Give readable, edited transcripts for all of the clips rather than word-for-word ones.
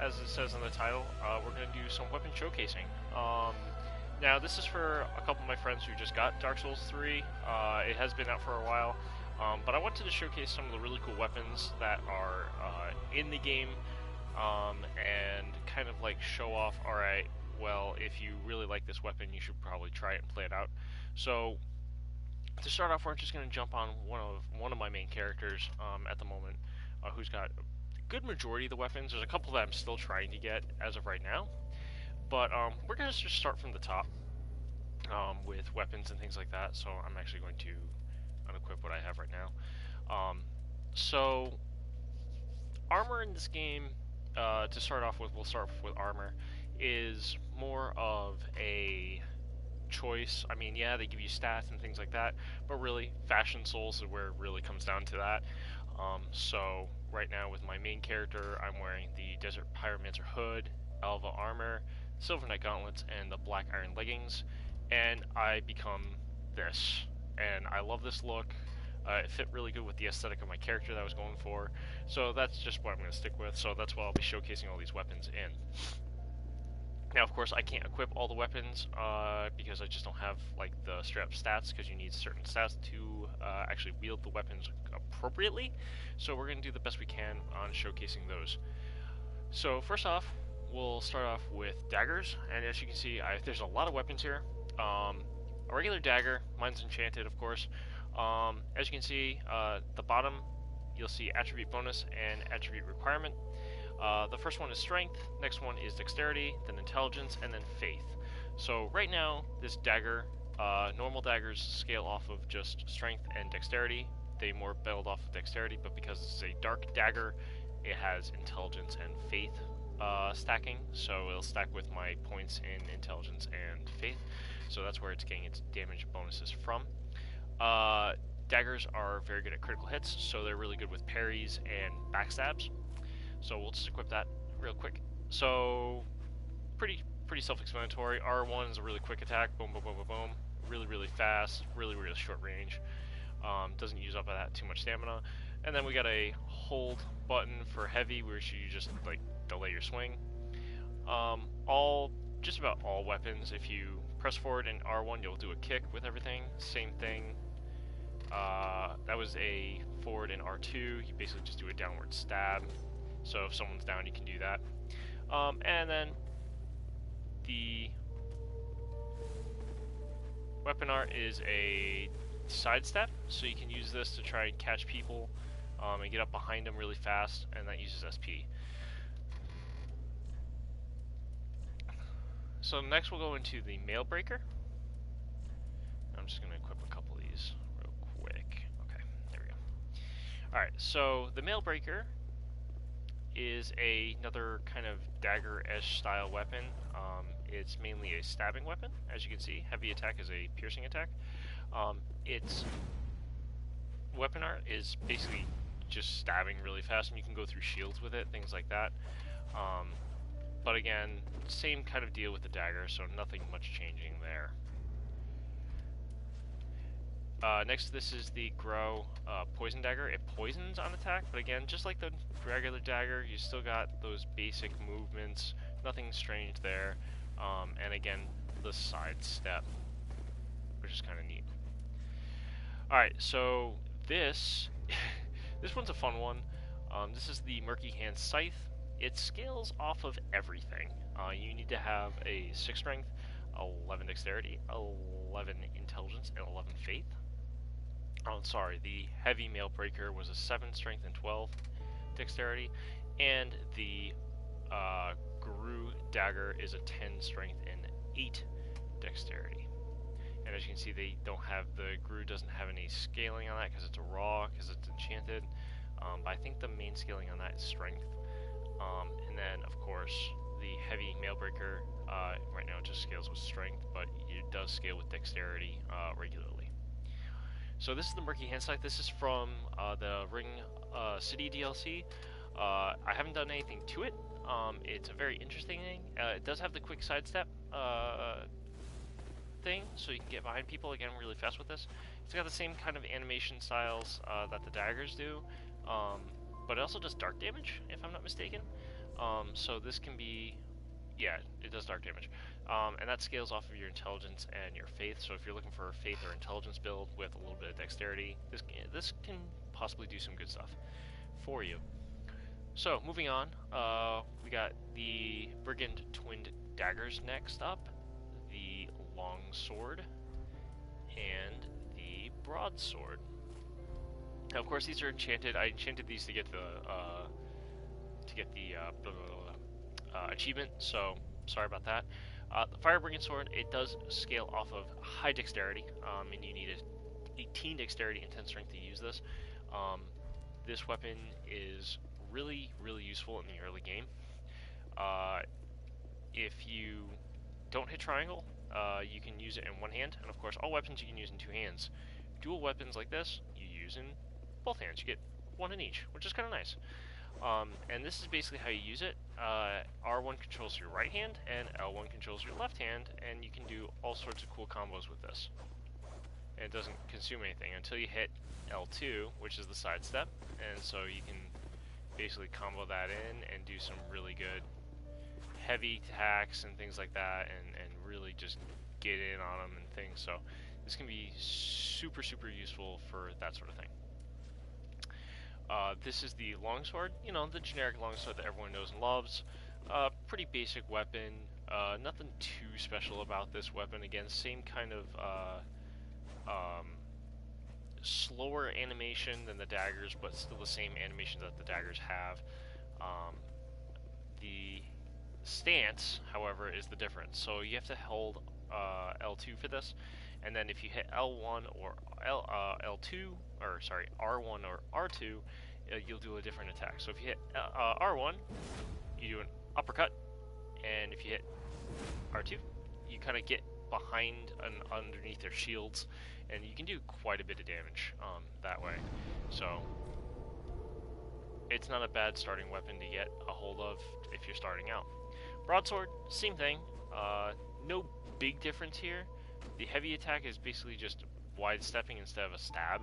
as it says in the title, we're going to do some weapon showcasing. Now, this is for a couple of my friends who just got Dark Souls 3. It has been out for a while, but I wanted to showcase some of the really cool weapons that are in the game, and kind of like show off, alright, well, if you really like this weapon, you should probably try it and play it out. So, to start off, we're just going to jump on one of my main characters at the moment, who's got a good majority of the weapons. There's a couple that I'm still trying to get as of right now, but we're going to just start from the top with weapons and things like that. So I'm actually going to unequip what I have right now. So armor in this game, to start off with, we'll start with armor, is more of a choice. I mean, yeah, they give you stats and things like that, but really, Fashion Souls is where it really comes down to that. So right now with my main character, I'm wearing the Desert Pyromancer hood, Alva armor, Silver Knight gauntlets, and the Black Iron leggings, and I become this. And I love this look. It fit really good with the aesthetic of my character that I was going for, so that's just what I'm going to stick with. So that's why I'll be showcasing all these weapons in. Now, of course, I can't equip all the weapons because I just don't have like the straight up stats, because you need certain stats to actually wield the weapons appropriately. So we're going to do the best we can on showcasing those. So first off, we'll start off with daggers, and as you can see, there's a lot of weapons here. A regular dagger, mine's enchanted, of course. As you can see, the bottom, you'll see attribute bonus and attribute requirement. The first one is strength, next one is dexterity, then intelligence, and then faith. So right now, this dagger, normal daggers scale off of just strength and dexterity. They more build off of dexterity, but because it's a dark dagger, it has intelligence and faith stacking, so it'll stack with my points in intelligence and faith. So that's where it's getting its damage bonuses from. Daggers are very good at critical hits, so they're really good with parries and backstabs. So we'll just equip that real quick. So pretty self-explanatory. R1 is a really quick attack, boom, boom, boom, boom, boom. Really fast, really short range. Doesn't use up that too much stamina. And then we got a hold button for heavy, where you just like delay your swing. Just about all weapons, if you press forward in R1, you'll do a kick with everything. Same thing. That was a forward in R2. You basically just do a downward stab. So if someone's down, you can do that. And then the weapon art is a sidestep, so you can use this to try and catch people and get up behind them really fast, and that uses SP. So next we'll go into the Mail Breaker. I'm just going to equip a couple of these real quick. Okay, there we go. Alright, so the Mail Breaker is another kind of dagger-ish style weapon. It's mainly a stabbing weapon, as you can see. Heavy attack is a piercing attack. Its weapon art is basically just stabbing really fast, and you can go through shields with it, things like that. But again, same kind of deal with the dagger, so nothing much changing there. Next, this is the Grow Poison Dagger. It poisons on attack, but again, just like the regular dagger, you still got those basic movements, nothing strange there. And again, the side step, which is kind of neat. Alright, so this one's a fun one. This is the Murky Hand Scythe. It scales off of everything. You need to have a 6 strength, 11 dexterity, 11 intelligence, and 11 faith. Oh, sorry, the Heavy Mail Breaker was a 7 strength and 12 dexterity, and the Gru Dagger is a 10 strength and 8 dexterity. And as you can see, they don't have, the Gru doesn't have any scaling on that because it's a raw, because it's enchanted. But I think the main scaling on that is strength. And then, of course, the Heavy Mail Breaker, right now it just scales with strength, but it does scale with dexterity regularly. So this is the Murky Hand Scythe. This is from the Ring City DLC. I haven't done anything to it. It's a very interesting thing. It does have the quick sidestep thing, so you can get behind people again really fast with this. It's got the same kind of animation styles that the daggers do, but it also does dark damage, if I'm not mistaken. So this can be, yeah, it does dark damage. And that scales off of your intelligence and your faith. So if you're looking for a faith or intelligence build with a little bit of dexterity, this can possibly do some good stuff for you. So moving on, we got the Brigand Twinned Daggers next up, the Long Sword, and the Broadsword. Now, of course, these are enchanted. I enchanted these to get the achievement. So sorry about that. The Fire Brigand Sword, it does scale off of high dexterity, and you need 18 dexterity and 10 strength to use this. This weapon is really, really useful in the early game. If you don't hit triangle, you can use it in one hand, and of course all weapons you can use in two hands. Dual weapons like this, you use in both hands. You get one in each, which is kind of nice. And this is basically how you use it. R1 controls your right hand, and L1 controls your left hand, and you can do all sorts of cool combos with this. And it doesn't consume anything until you hit L2, which is the sidestep, and so you can basically combo that in and do some really good heavy attacks and things like that, and really just get in on them and things. So this can be super, super useful for that sort of thing. This is the longsword, you know, the generic longsword that everyone knows and loves. Pretty basic weapon, nothing too special about this weapon. Again, same kind of slower animation than the daggers, but still the same animation that the daggers have. The stance, however, is the difference. So you have to hold L2 for this, and then if you hit L1 or L2, or sorry, R1 or R2, you'll do a different attack. So if you hit R1, you do an uppercut, and if you hit R2, you kind of get behind and underneath their shields, and you can do quite a bit of damage that way. So it's not a bad starting weapon to get a hold of if you're starting out. Broadsword, same thing. No big difference here. The heavy attack is basically just wide stepping instead of a stab.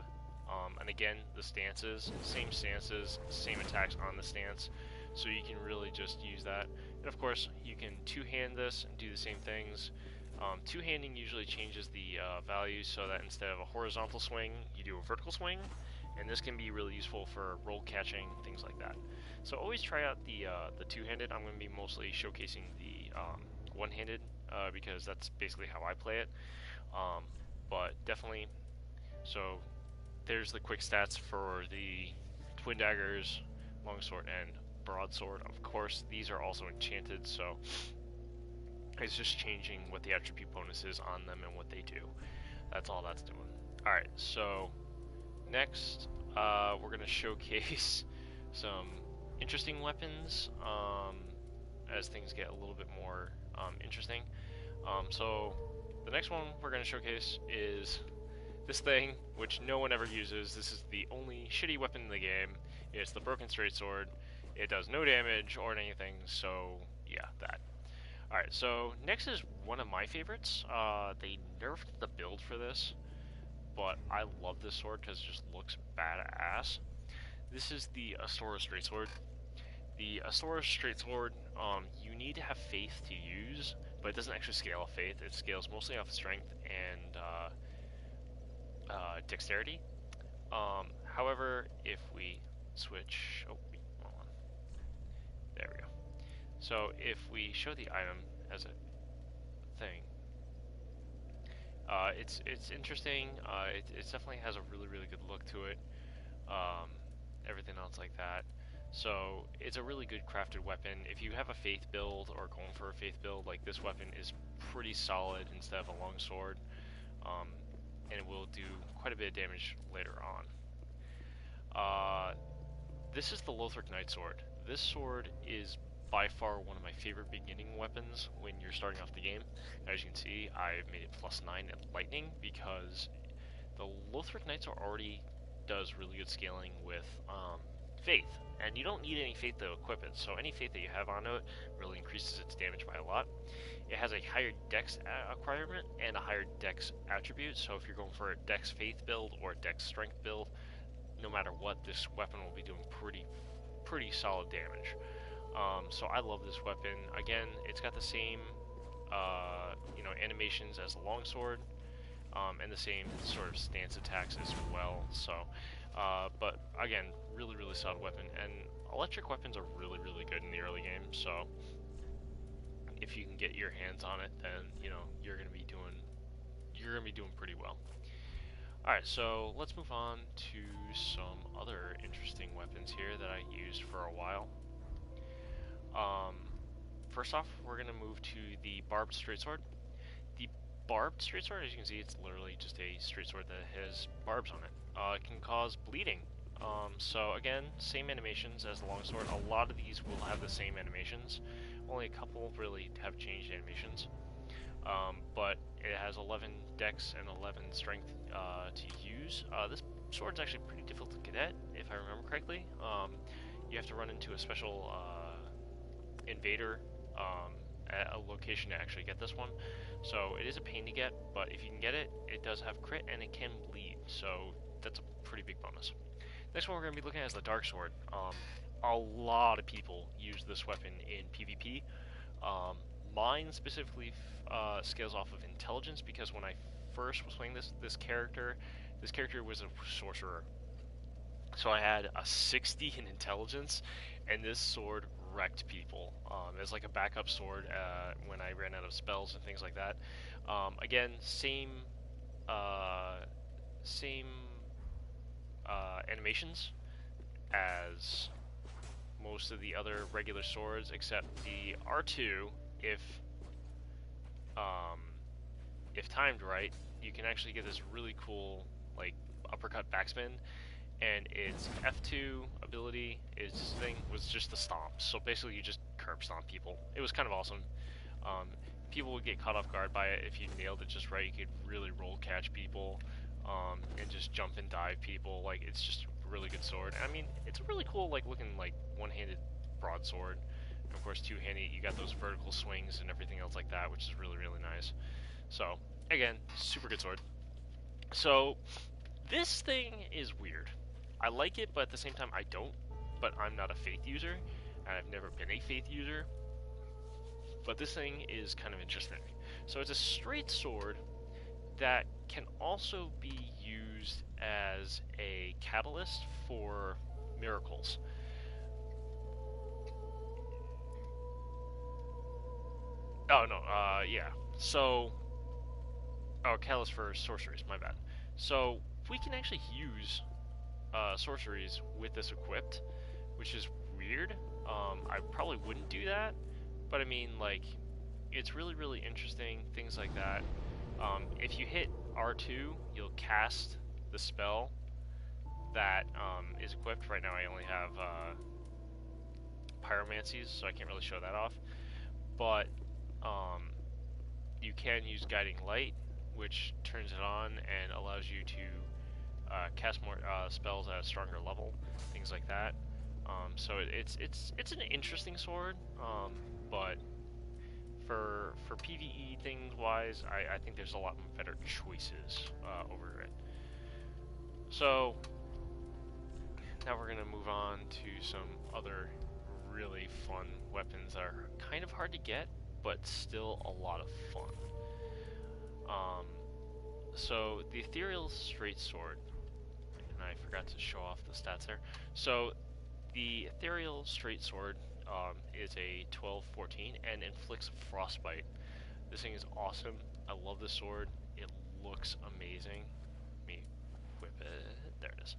And again, the stances, same attacks on the stance. So you can really just use that. And of course, you can two-hand this and do the same things. Two-handing usually changes the values so that instead of a horizontal swing, you do a vertical swing. And this can be really useful for roll catching, things like that. So always try out the two-handed. I'm going to be mostly showcasing the one-handed because that's basically how I play it. But definitely, so there's the quick stats for the twin daggers, longsword, and broadsword. Of course, these are also enchanted, so it's just changing what the attribute bonus is on them and what they do. That's all that's doing. Alright, so next, we're going to showcase some interesting weapons as things get a little bit more interesting. So the next one we're going to showcase is this thing, which no one ever uses. This is the only shitty weapon in the game. It's the Broken Straight Sword. It does no damage or anything, so yeah, that. Alright, so next is one of my favorites. They nerfed the build for this, but I love this sword because it just looks badass. This is the Astora Straight Sword. The Astora Straight Sword, you need to have faith to use, but it doesn't actually scale off faith. It scales mostly off strength and dexterity. However, if we switch, hold on. There we go. So if we show the item as a thing, it's interesting. It definitely has a really good look to it. Everything else like that. So it's a really good crafted weapon. If you have a faith build or going for a faith build, like this weapon is pretty solid instead of a long sword, and it will do quite a bit of damage later on. This is the Lothric Knight Sword. This sword is by far one of my favorite beginning weapons when you're starting off the game. As you can see, I've made it +9 at lightning because the Lothric Knight Sword already does really good scaling with faith, and you don't need any faith to equip it, so any faith that you have on it really increases its damage by a lot. It has a higher dex requirement and a higher dex attribute, so if you're going for a dex faith build or a dex strength build, no matter what, this weapon will be doing pretty solid damage. So I love this weapon. Again, it's got the same, animations as the longsword, and the same sort of stance attacks as well. So, but again, really, really solid weapon. And electric weapons are really, really good in the early game. So, if you can get your hands on it, then you're gonna be doing pretty well. All right, so let's move on to some other interesting weapons here that I used for a while. First off, we're gonna move to the barbed straight sword. The barbed straight sword, as you can see, it's literally just a straight sword that has barbs on it. It can cause bleeding. So again, same animations as the longsword. A lot of these will have the same animations. Only a couple really have changed animations. But it has 11 dex and 11 strength to use. This sword's actually pretty difficult to get at, if I remember correctly. You have to run into a special invader at a location to actually get this one. So it is a pain to get, but if you can get it, it does have crit and it can bleed, so that's a pretty big bonus. Next one we're going to be looking at is the dark sword. A lot of people use this weapon in PvP. Mine specifically scales off of intelligence, because when I first was playing this character was a sorcerer. So I had a 60 in intelligence, and this sword wrecked people. As like a backup sword when I ran out of spells and things like that. Again, same animations as most of the other regular swords, except the R2, if timed right, you can actually get this really cool like uppercut backspin, and its F2 ability was just the stomp. So basically you just curb stomp people. It was kind of awesome. People would get caught off guard by it. If you nailed it just right, you could really roll catch people, and just jump and dive people. Like, it's just a really good sword. I mean, it's a really cool looking one-handed broadsword. And of course, two-handed, you got those vertical swings and everything else like that, which is really, really nice. So again, super good sword. So this thing is weird. I like it, but at the same time I don't. But I'm not a faith user, and I've never been a faith user. But this thing is kind of interesting. So it's a straight sword that can also be used as a catalyst for miracles. Oh no, yeah. So, catalyst for sorceries, my bad. So we can actually use sorceries with this equipped, which is weird. I probably wouldn't do that, but I mean, it's really, really interesting, things like that. If you hit R2, you'll cast the spell that is equipped. Right now I only have pyromancies, so I can't really show that off. But you can use Guiding Light, which turns it on and allows you to cast more spells at a stronger level, things like that. So it's an interesting sword, but for PvE things wise, I think there's a lot better choices over it. So now we're gonna move on to some other really fun weapons that are kind of hard to get, but still a lot of fun. So the Ethereal Straight Sword, and I forgot to show off the stats there. So the Ethereal Straight Sword is a 12-14 and inflicts frostbite. This thing is awesome. I love this sword. It looks amazing. Let me whip it. There it is.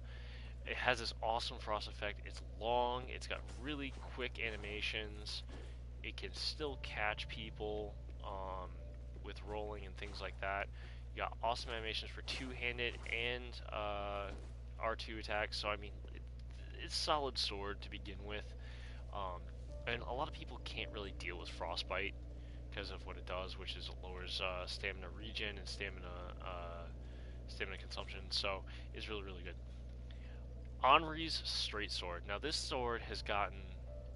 It has this awesome frost effect. It's long. It's got really quick animations. It can still catch people with rolling and things like that. You got awesome animations for two-handed and R2 attacks. So I mean, it's a solid sword to begin with. And a lot of people can't really deal with frostbite because of what it does, which is it lowers stamina regen and stamina consumption. So it's really, really good. Henri's Straight Sword. Now this sword has gotten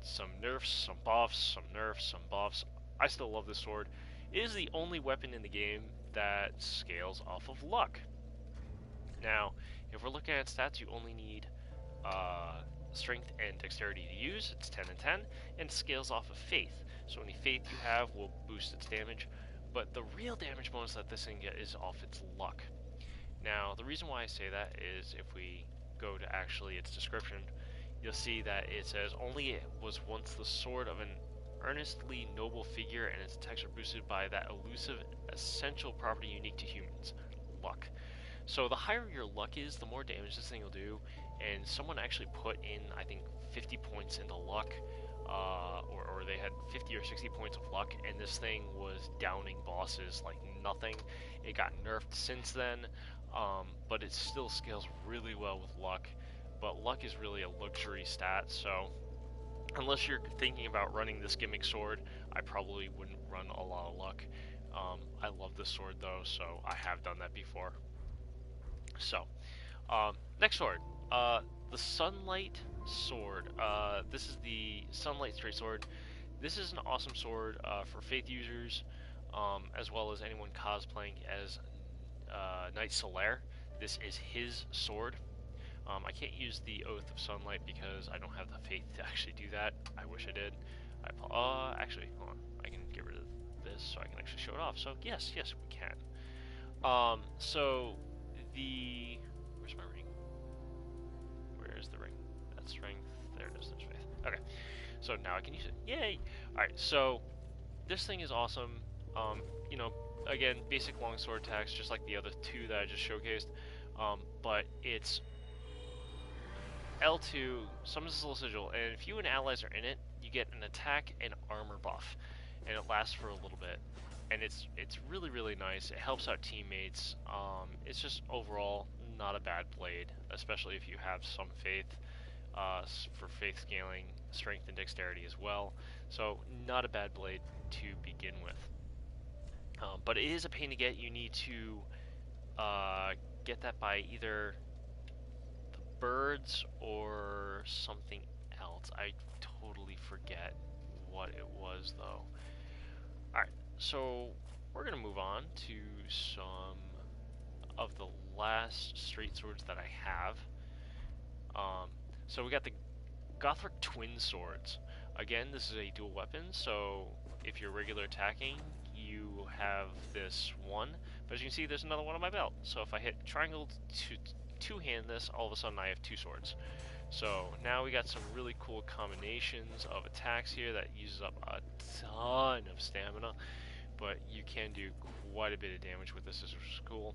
some nerfs, some buffs, some nerfs, some buffs. I still love this sword. It is the only weapon in the game that scales off of luck. Now, if we're looking at stats, you only need strength and dexterity to use. It's 10 and 10, and scales off of faith. So any faith you have will boost its damage, but the real damage bonus that this thing gets is off its luck. Now, the reason why I say that is if we go to actually its description, you'll see that it says only it was once the sword of an earnestly noble figure, and its attacks are boosted by that elusive essential property unique to humans, luck. So the higher your luck is, the more damage this thing will do, and someone actually put in, I think, 50 points into luck, or they had 50 or 60 points of luck, and this thing was downing bosses like nothing. It got nerfed since then, but it still scales really well with luck. But luck is really a luxury stat, so unless you're thinking about running this gimmick sword, I probably wouldn't run a lot of luck. I love this sword though, so I have done that before. So, next sword, the Sunlight Sword. This is the Sunlight Straight Sword. This is an awesome sword for Faith users, as well as anyone cosplaying as Knight Solaire. This is his sword. I can't use the Oath of Sunlight because I don't have the faith to actually do that. I wish I did. Actually, hold on. I can get rid of this so I can actually show it off. So yes, we can. Where's my ring? Where's the ring? That's strength. There it is. There's faith. Okay. So now I can use it. Yay! Alright, so this thing is awesome. Again, basic longsword attacks, just like the other two that I just showcased. But it's L2 summons a Soul Sigil, and if you and allies are in it, you get an attack and armor buff, and it lasts for a little bit. And it's really, really nice. It helps out teammates. It's just overall not a bad blade, especially if you have some faith, for faith scaling, strength, and dexterity as well. So not a bad blade to begin with. But it is a pain to get. You need to get that by either the birds or something else. I totally forget what it was though. Alright, so we're going to move on to some of the last straight swords that I have. So we got the Gothric Twin Swords. Again, this is a dual weapon, so if you're regular attacking, you have this one, but as you can see, there's another one on my belt. So if I hit triangle to two-hand this, all of a sudden I have two swords. So now we got some really cool combinations of attacks here that uses up a ton of stamina, but you can do quite a bit of damage with this, which is cool.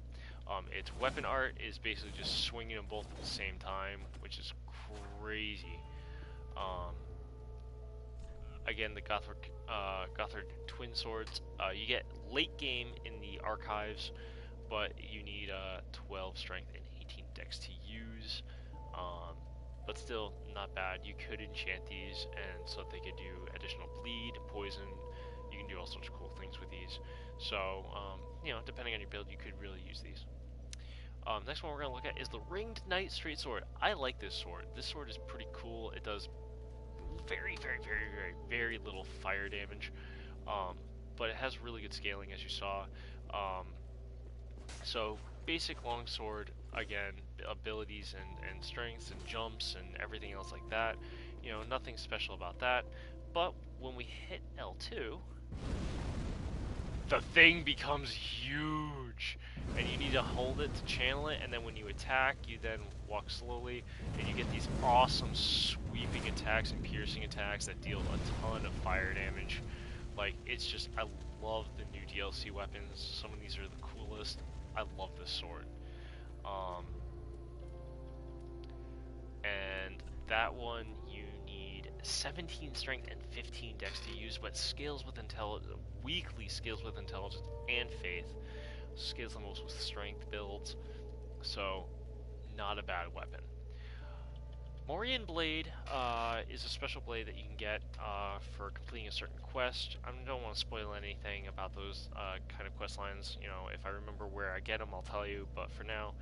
Its weapon art is basically just swinging them both at the same time, which is crazy. Again, the Gothric Twin Swords, you get late game in the archives, but you need 12 strength and 18 dex to use. But still not bad. You could enchant these, and so they could do additional bleed, poison. You can do all sorts of cool things with these. So, depending on your build, you could really use these. Next one we're going to look at is the Ringed Knight Straight Sword. I like this sword. This sword is pretty cool. It does very, very, very, very, very little fire damage, but it has really good scaling, as you saw. So basic longsword, again, abilities and strengths and jumps and everything else like that. Nothing special about that. But when we hit L2, the thing becomes huge, and you need to hold it to channel it, and then when you attack, you then walk slowly, and you get these awesome sweeping attacks and piercing attacks that deal a ton of fire damage. Like, it's just, I love the new DLC weapons. Some of these are the coolest. I love this sword. And that one, you need 17 strength and 15 dex to use, but scales with intelligence, weakly scales with intelligence and faith. Scales the most with strength builds, so not a bad weapon. Morian Blade is a special blade that you can get for completing a certain quest. I don't want to spoil anything about those kind of quest lines. If I remember where I get them, I'll tell you, but for now,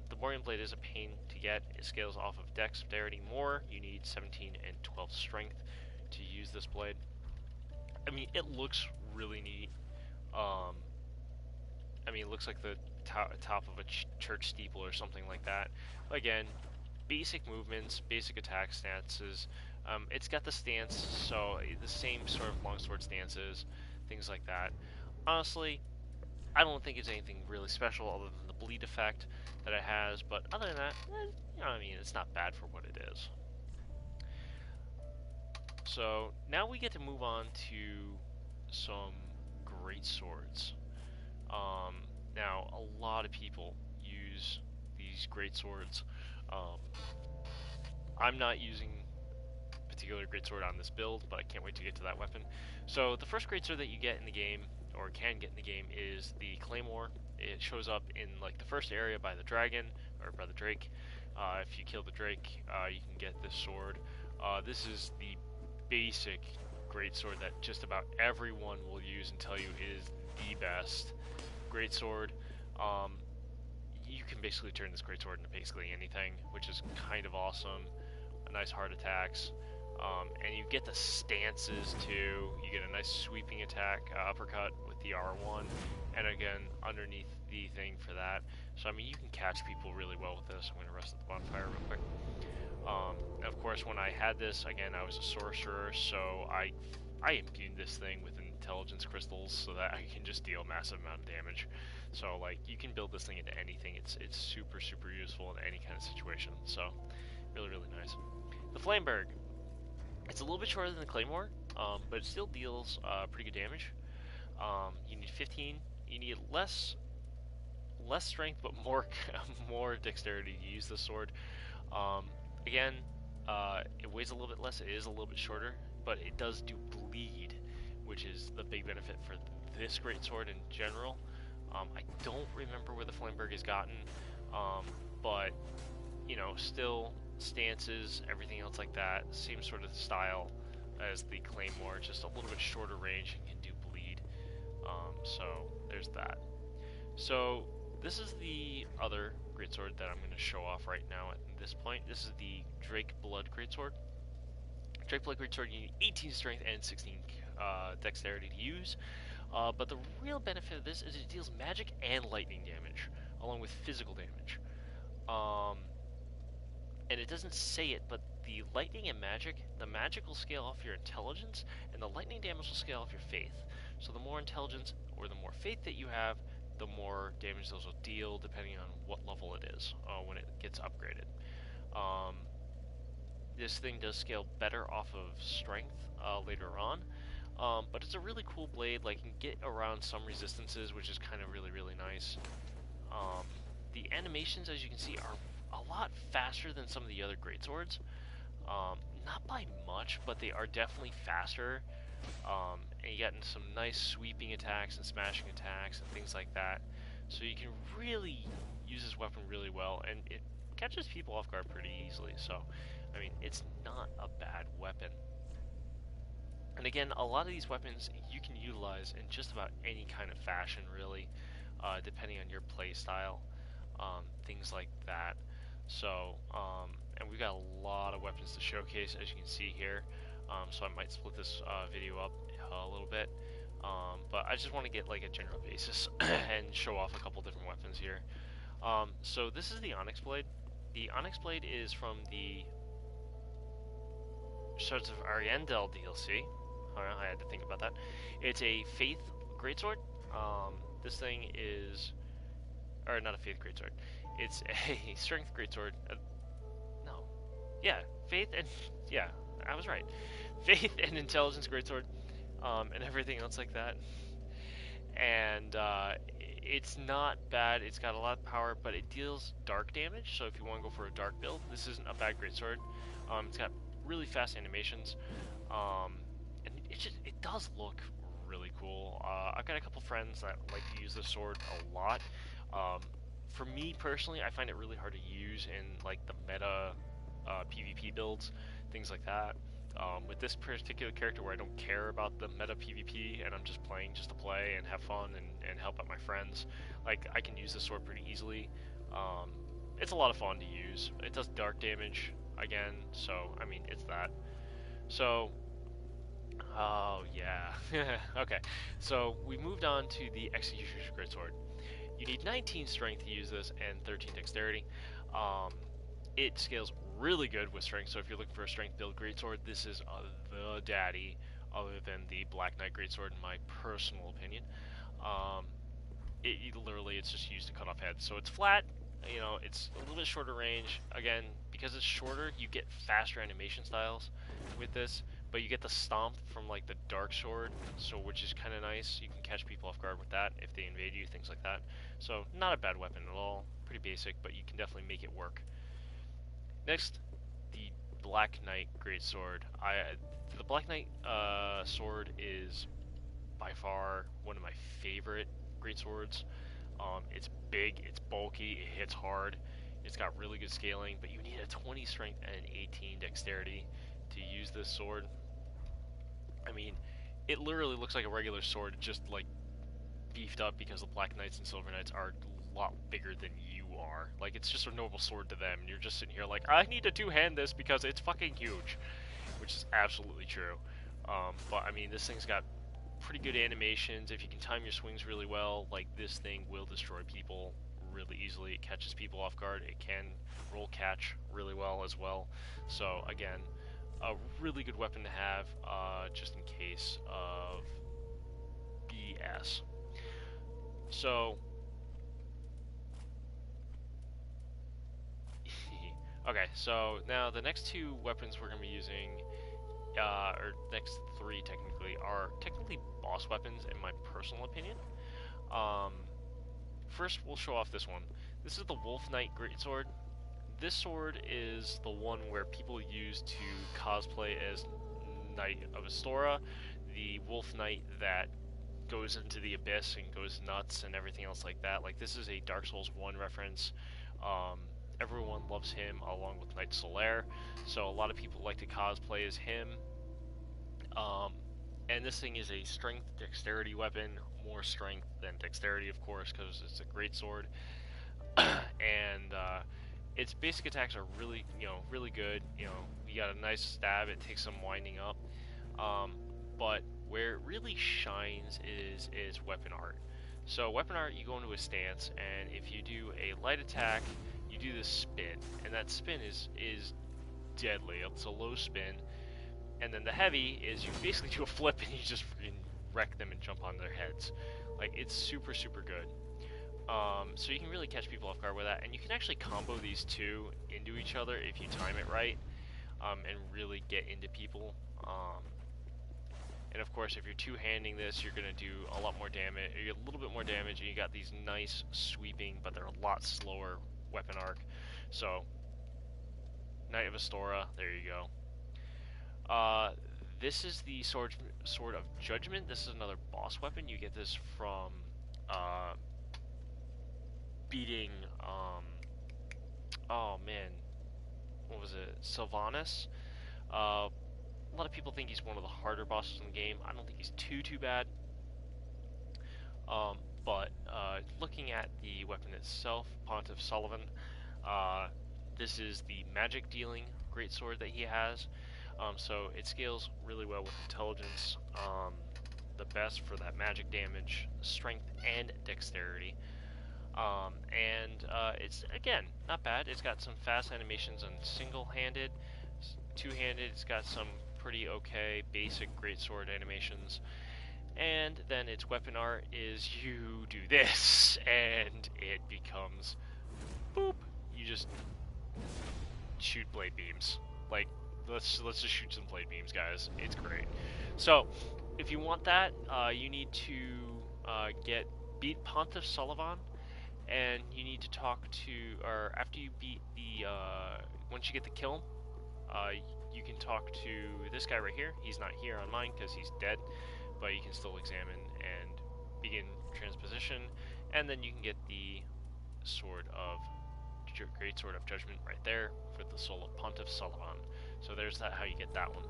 the Morian Blade is a pain to get. It scales off of dexterity more. You need 17 and 12 strength to use this blade. I mean, it looks really neat. It looks like the top of a church steeple or something like that. Again, basic movements, basic attack stances. It's got the stance, so the same sort of longsword stances, things like that. Honestly, I don't think it's anything really special other than the bleed effect that it has, but other than that, you know what I mean, it's not bad for what it is. So now we get to move on to some great swords. Now, a lot of people use these great swords. Um, I'm not using particular greatsword on this build, but I can't wait to get to that weapon. So the first greatsword that you get in the game, or can get in the game, is the Claymore. It shows up in like the first area by the dragon, or by the Drake. If you kill the Drake, you can get this sword. This is the basic greatsword that just about everyone will use and tell you is the best greatsword. You can basically turn this greatsword into basically anything, which is kind of awesome. Nice hard attacks. And you get the stances too. You get a nice sweeping attack, uppercut with the R1, and again underneath the thing for that. So I mean, you can catch people really well with this. I'm going to rest at the bonfire real quick. And of course, when I had this, again, I was a sorcerer, so I imbued this thing with intelligence crystals so that I can just deal a massive amount of damage. So like, you can build this thing into anything. It's super useful in any kind of situation. So really nice. The Flamberg. It's a little bit shorter than the Claymore, but it still deals pretty good damage. You need 15. You need less strength, but more dexterity to use this sword. Again, it weighs a little bit less. It is a little bit shorter, but it does do bleed, which is the big benefit for this greatsword in general. I don't remember where the Flamberg is gotten, but you know, still stances, everything else like that, same sort of style as the Claymore, just a little bit shorter range and can do bleed. So there's that. So this is the other greatsword that I'm going to show off right now at this point. This is the Drake Blood greatsword. Drake Blood greatsword, you need 18 strength and 16 dexterity to use. But the real benefit of this is it deals magic and lightning damage, along with physical damage. And it doesn't say it, but the lightning and magic, the magic will scale off your intelligence, and the lightning damage will scale off your faith. So the more intelligence or the more faith that you have, the more damage those will deal, depending on what level it is when it gets upgraded. This thing does scale better off of strength later on, but it's a really cool blade. Like, you can get around some resistances, which is kind of really nice. The animations, as you can see, are a lot faster than some of the other greatswords. Not by much, but they are definitely faster. And you get some nice sweeping attacks and smashing attacks and things like that. So you can really use this weapon really well, and it catches people off guard pretty easily. So, I mean, it's not a bad weapon. And again, a lot of these weapons you can utilize in just about any kind of fashion, really, depending on your play style, things like that. So, and we've got a lot of weapons to showcase, as you can see here. So I might split this video up a little bit, but I just want to get like a general basis and show off a couple different weapons here. So this is the Onyx Blade. The Onyx Blade is from the Swords of Ariandel DLC. I had to think about that. It's a Faith Greatsword. This thing is, or not a Faith Greatsword. It's a Strength Greatsword. No, yeah, Faith and yeah, I was right. Faith and Intelligence Greatsword, and everything else like that. And it's not bad. It's got a lot of power, but it deals dark damage. So if you want to go for a dark build, this isn't a bad greatsword. It's got really fast animations, and it does look really cool. I've got a couple friends that like to use this sword a lot. For me personally, I find it really hard to use in like the meta PvP builds, things like that. With this particular character where I don't care about the meta PvP and I'm just playing just to play and have fun and help out my friends, like, I can use this sword pretty easily. It's a lot of fun to use. It does dark damage again, so I mean, it's that. So, oh yeah. Okay, so we moved on to the Executioner's Greatsword. You need 19 strength to use this and 13 dexterity. It scales really good with strength, so if you're looking for a strength build greatsword, this is the daddy, other than the Black Knight greatsword, in my personal opinion. Um, literally, it's just used to cut off heads, so it's flat. You know, it's a little bit shorter range. Again, because it's shorter, you get faster animation styles with this, but you get the stomp from like the dark sword, so which is kind of nice. You can catch people off guard with that if they invade you, things like that. So not a bad weapon at all. Pretty basic, but you can definitely make it work. Next, the Black Knight greatsword. The Black Knight sword is by far one of my favorite greatswords. It's big, it's bulky, it hits hard, it's got really good scaling, but you need a 20 strength and an 18 dexterity to use this sword. I mean, it literally looks like a regular sword, just like beefed up because the Black Knights and Silver Knights are a lot bigger than you are. Like, it's just a normal sword to them, and you're just sitting here like, I need to two-hand this because it's fucking huge, which is absolutely true. But I mean, this thing's got pretty good animations. If you can time your swings really well, like, this thing will destroy people really easily. It catches people off guard. It can roll catch really well as well. So again, a really good weapon to have, just in case of BS. So okay, so now the next two weapons we're going to be using, or next three technically, are technically boss weapons in my personal opinion. First, we'll show off this one. This is the Wolf Knight Greatsword. This sword is the one where people use to cosplay as Knight of Astora, the Wolf Knight that goes into the abyss and goes nuts and everything else like that. Like, this is a Dark Souls 1 reference. Everyone loves him along with Knight Solaire, so a lot of people like to cosplay as him. And this thing is a strength dexterity weapon, more strength than dexterity, of course, because it's a great sword. And its basic attacks are really, really good. You got a nice stab. It takes some winding up. But where it really shines is weapon art. So weapon art, you go into a stance, and if you do a light attack, you do this spin, and that spin is deadly. It's a low spin. And then the heavy is you basically do a flip and you just freaking wreck them and jump on their heads. Like, it's super, super good. So you can really catch people off guard with that, and you can actually combo these two into each other if you time it right, and really get into people. And of course, if you're two-handing this, you're going to do a lot more damage, you get a little bit more damage, and you got these nice sweeping, but they're a lot slower weapon arc. So, Knight of Astora, there you go. This is the Sword of Judgment. This is another boss weapon. You get this from beating, oh man, what was it, Sylvanas? A lot of people think he's one of the harder bosses in the game. I don't think he's too bad. But looking at the weapon itself, Pontiff Sulyvahn, this is the magic dealing greatsword that he has. So it scales really well with intelligence, the best for that magic damage, strength, and dexterity. It's, again, not bad. It's got some fast animations on single-handed, two-handed. It's got some pretty okay basic greatsword animations. And then its weapon art is you do this, and it becomes boop. You just shoot blade beams. Like, let's just shoot some blade beams, guys. It's great. So, if you want that, you need to beat Pontiff Sulyvahn, and you need to talk to, or after you beat the, once you get the kill, you can talk to this guy right here. He's not here on mine because he's dead, but you can still examine and begin transposition, and then you can get the Great Sword of Judgment right there for the soul of Pontiff Sulyvahn. So there's how you get that one.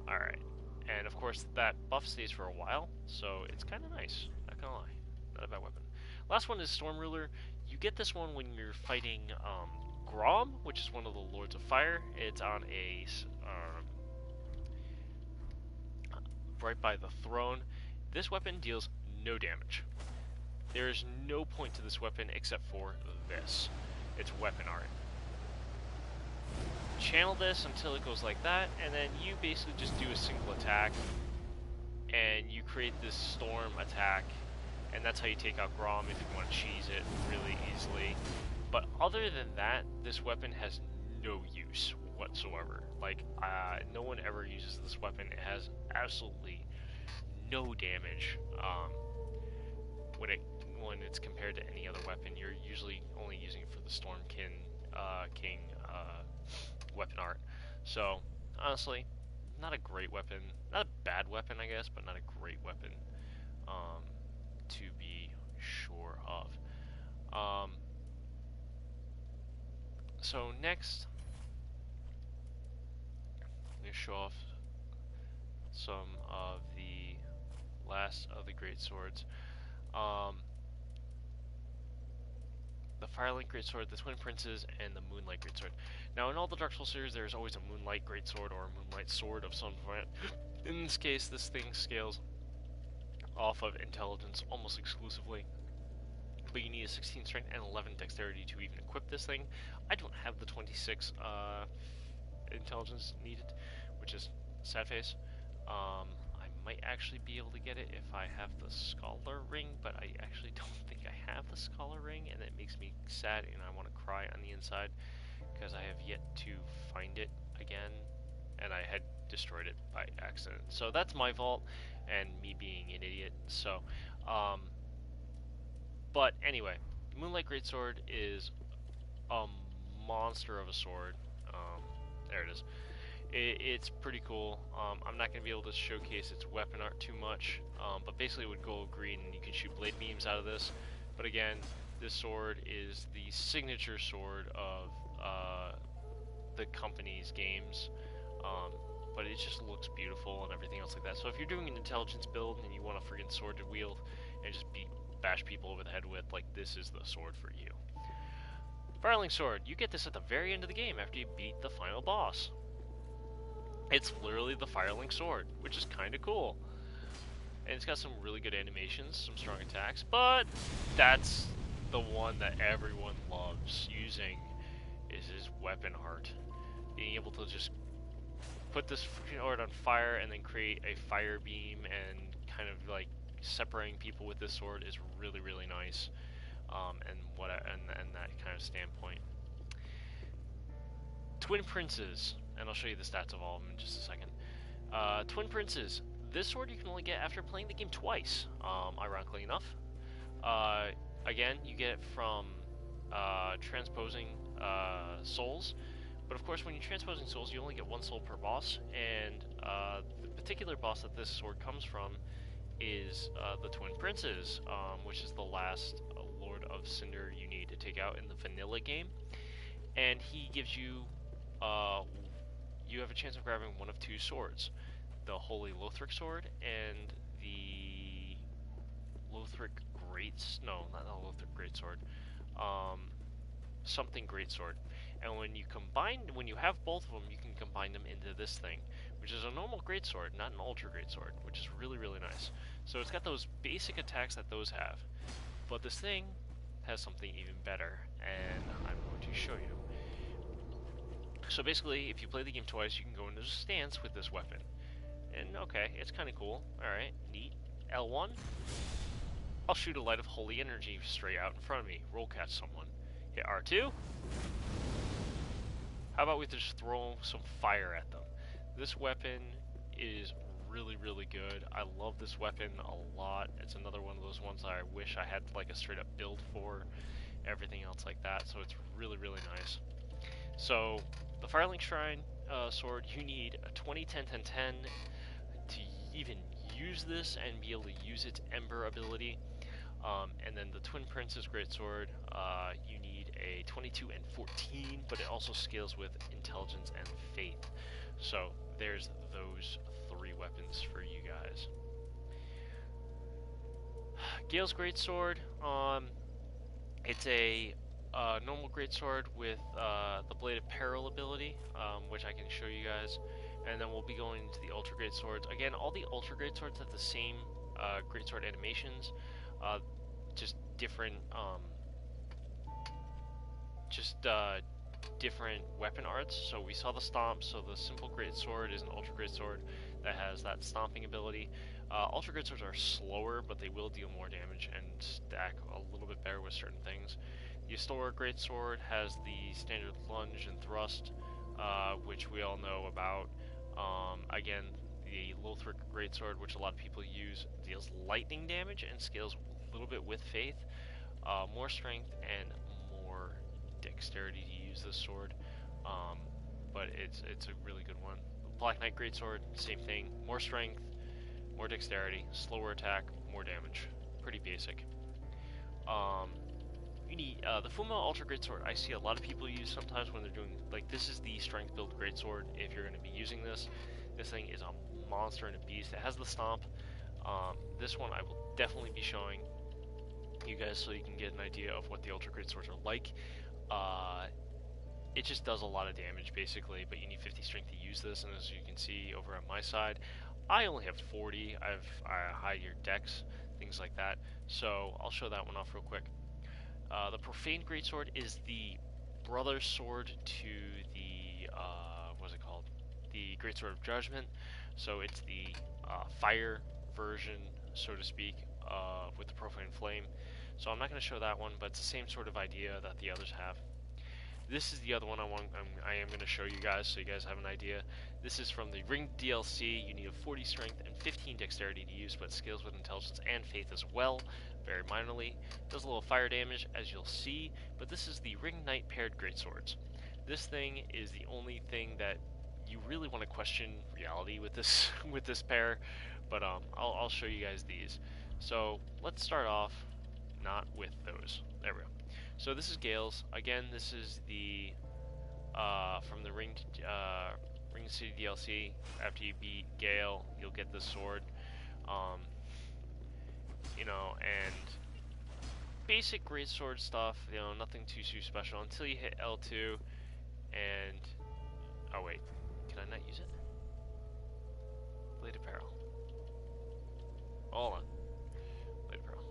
Alright, and of course that buff stays for a while, so it's kind of nice, not gonna lie. Not a bad weapon. Last one is Storm Ruler. You get this one when you're fighting Grom, which is one of the Lords of Fire. It's on a right by the throne. This weapon deals no damage. There is no point to this weapon except for this. It's weapon art. channel this until it goes like that, and then you basically just do a single attack, and you create this storm attack, and that's how you take out Grom if you want to cheese it really easily. But other than that, this weapon has no use whatsoever. Like, no one ever uses this weapon. It has absolutely no damage when it's compared to any other weapon. You're usually only using it for the Storm King weapon art. So, honestly, not a great weapon. Not a bad weapon, I guess, but not a great weapon to be sure of. So next, I'm going to show off some of the last of the great swords. The Firelink Greatsword, the Twin Princes, and the Moonlight Greatsword. Now, in all the Dark Souls series, there's always a Moonlight Greatsword or a Moonlight Sword of some sort. In this case, this thing scales off of intelligence almost exclusively, but you need a 16 strength and 11 dexterity to even equip this thing. I don't have the 26 intelligence needed, which is sad face. I might actually be able to get it if I have the Scholar Ring, but I actually don't think I have the Scholar Ring, and it makes me sad and I want to cry on the inside because I have yet to find it again, and I had destroyed it by accident. So that's my fault and me being an idiot. So, but anyway, Moonlight Greatsword is a monster of a sword. There it is. It's pretty cool. I'm not going to be able to showcase its weapon art too much, but basically it would go green and you can shoot blade beams out of this. But again, this sword is the signature sword of the company's games, but it just looks beautiful and everything else like that. So if you're doing an intelligence build and you want a friggin' sword to wield and just bash people over the head with, like, this is the sword for you. Firelink Sword, you get this at the very end of the game after you beat the final boss. It's literally the Firelink Sword, which is kind of cool. And it's got some really good animations, some strong attacks, but that's the one that everyone loves using, is his weapon art. Being able to just put this sword on fire and then create a fire beam and kind of like separating people with this sword is really, really nice. And that kind of standpoint. Twin Princes, and I'll show you the stats of all of them in just a second. Twin Princes. This sword you can only get after playing the game twice, ironically enough. Again, you get it from transposing souls, but of course when you're transposing souls, you only get one soul per boss, and the particular boss that this sword comes from is the Twin Princes, which is the last Lord of Cinder you need to take out in the vanilla game, and he gives you you have a chance of grabbing one of two swords, the Holy Lothric Sword and the Lothric no, not the Lothric Greatsword, something Greatsword. And when you have both of them, you can combine them into this thing, which is a normal Greatsword, not an Ultra Greatsword, which is really, really nice. So it's got those basic attacks that those have, but this thing has something even better, and I'm going to show you. So basically, if you play the game twice, you can go into a stance with this weapon. And okay, it's kind of cool. Alright, neat. L1, I'll shoot a light of holy energy straight out in front of me. Roll catch someone. Hit R2. How about we just throw some fire at them? This weapon is really, really good. I love this weapon a lot. It's another one of those ones I wish I had like a straight up build for. Everything else like that. So it's really, really nice. So the Firelink Shrine sword, you need a 20, 10, 10, 10 to even use this and be able to use its Ember ability. And then the Twin Prince's Greatsword, you need a 22 and 14, but it also scales with Intelligence and Faith. So there's those three weapons for you guys. Gale's Greatsword, it's a normal Greatsword with the Blade of Peril ability, which I can show you guys, and then we'll be going into the Ultra Greatswords. Again, all the Ultra Greatswords have the same Greatsword animations, just different, different weapon arts. So we saw the stomp. So the simple greatsword is an ultra greatsword that has that stomping ability. Ultra greatswords are slower, but they will deal more damage and stack a little bit better with certain things. The Astora greatsword has the standard lunge and thrust, which we all know about. Again, the Lothric greatsword, which a lot of people use, deals lightning damage and scales a little bit with faith. More strength and more dexterity to use this sword, but it's a really good one. Black Knight greatsword, same thing. More strength, more dexterity, slower attack, more damage. Pretty basic. You need the Fuma Ultra Greatsword. I see a lot of people use sometimes when they're doing, like, this is the strength build greatsword. If you're going to be using this, this thing is a monster and a beast. It has the stomp. This one I will definitely be showing you guys so you can get an idea of what the Ultra Greatswords are like. It just does a lot of damage basically, but you need 50 strength to use this, and as you can see over on my side, I only have 40. I high your dex, things like that, so I'll show that one off real quick. The Profane Greatsword is the brother sword to the, what's it called? The Greatsword of Judgment, so it's the fire version, so to speak, with the Profane Flame. So I'm not going to show that one, but it's the same sort of idea that the others have. This is the other one I am going to show you guys, so you guys have an idea. This is from the Ring DLC. You need a 40 strength and 15 dexterity to use, but scales with intelligence and faith as well, very minorly. Does a little fire damage, as you'll see, but this is the Ring Knight paired greatswords. This thing is the only thing that you really want to question reality with this with this pair, but I'll show you guys these. So let's start off not with those. There we go. So this is Gale's. Again, this is the from the Ring City DLC. After you beat Gale, you'll get this sword. You know, and basic greatsword stuff. You know, nothing too special until you hit L2. And oh wait, can I not use it? Blade Apparel. Hold on. Blade Apparel.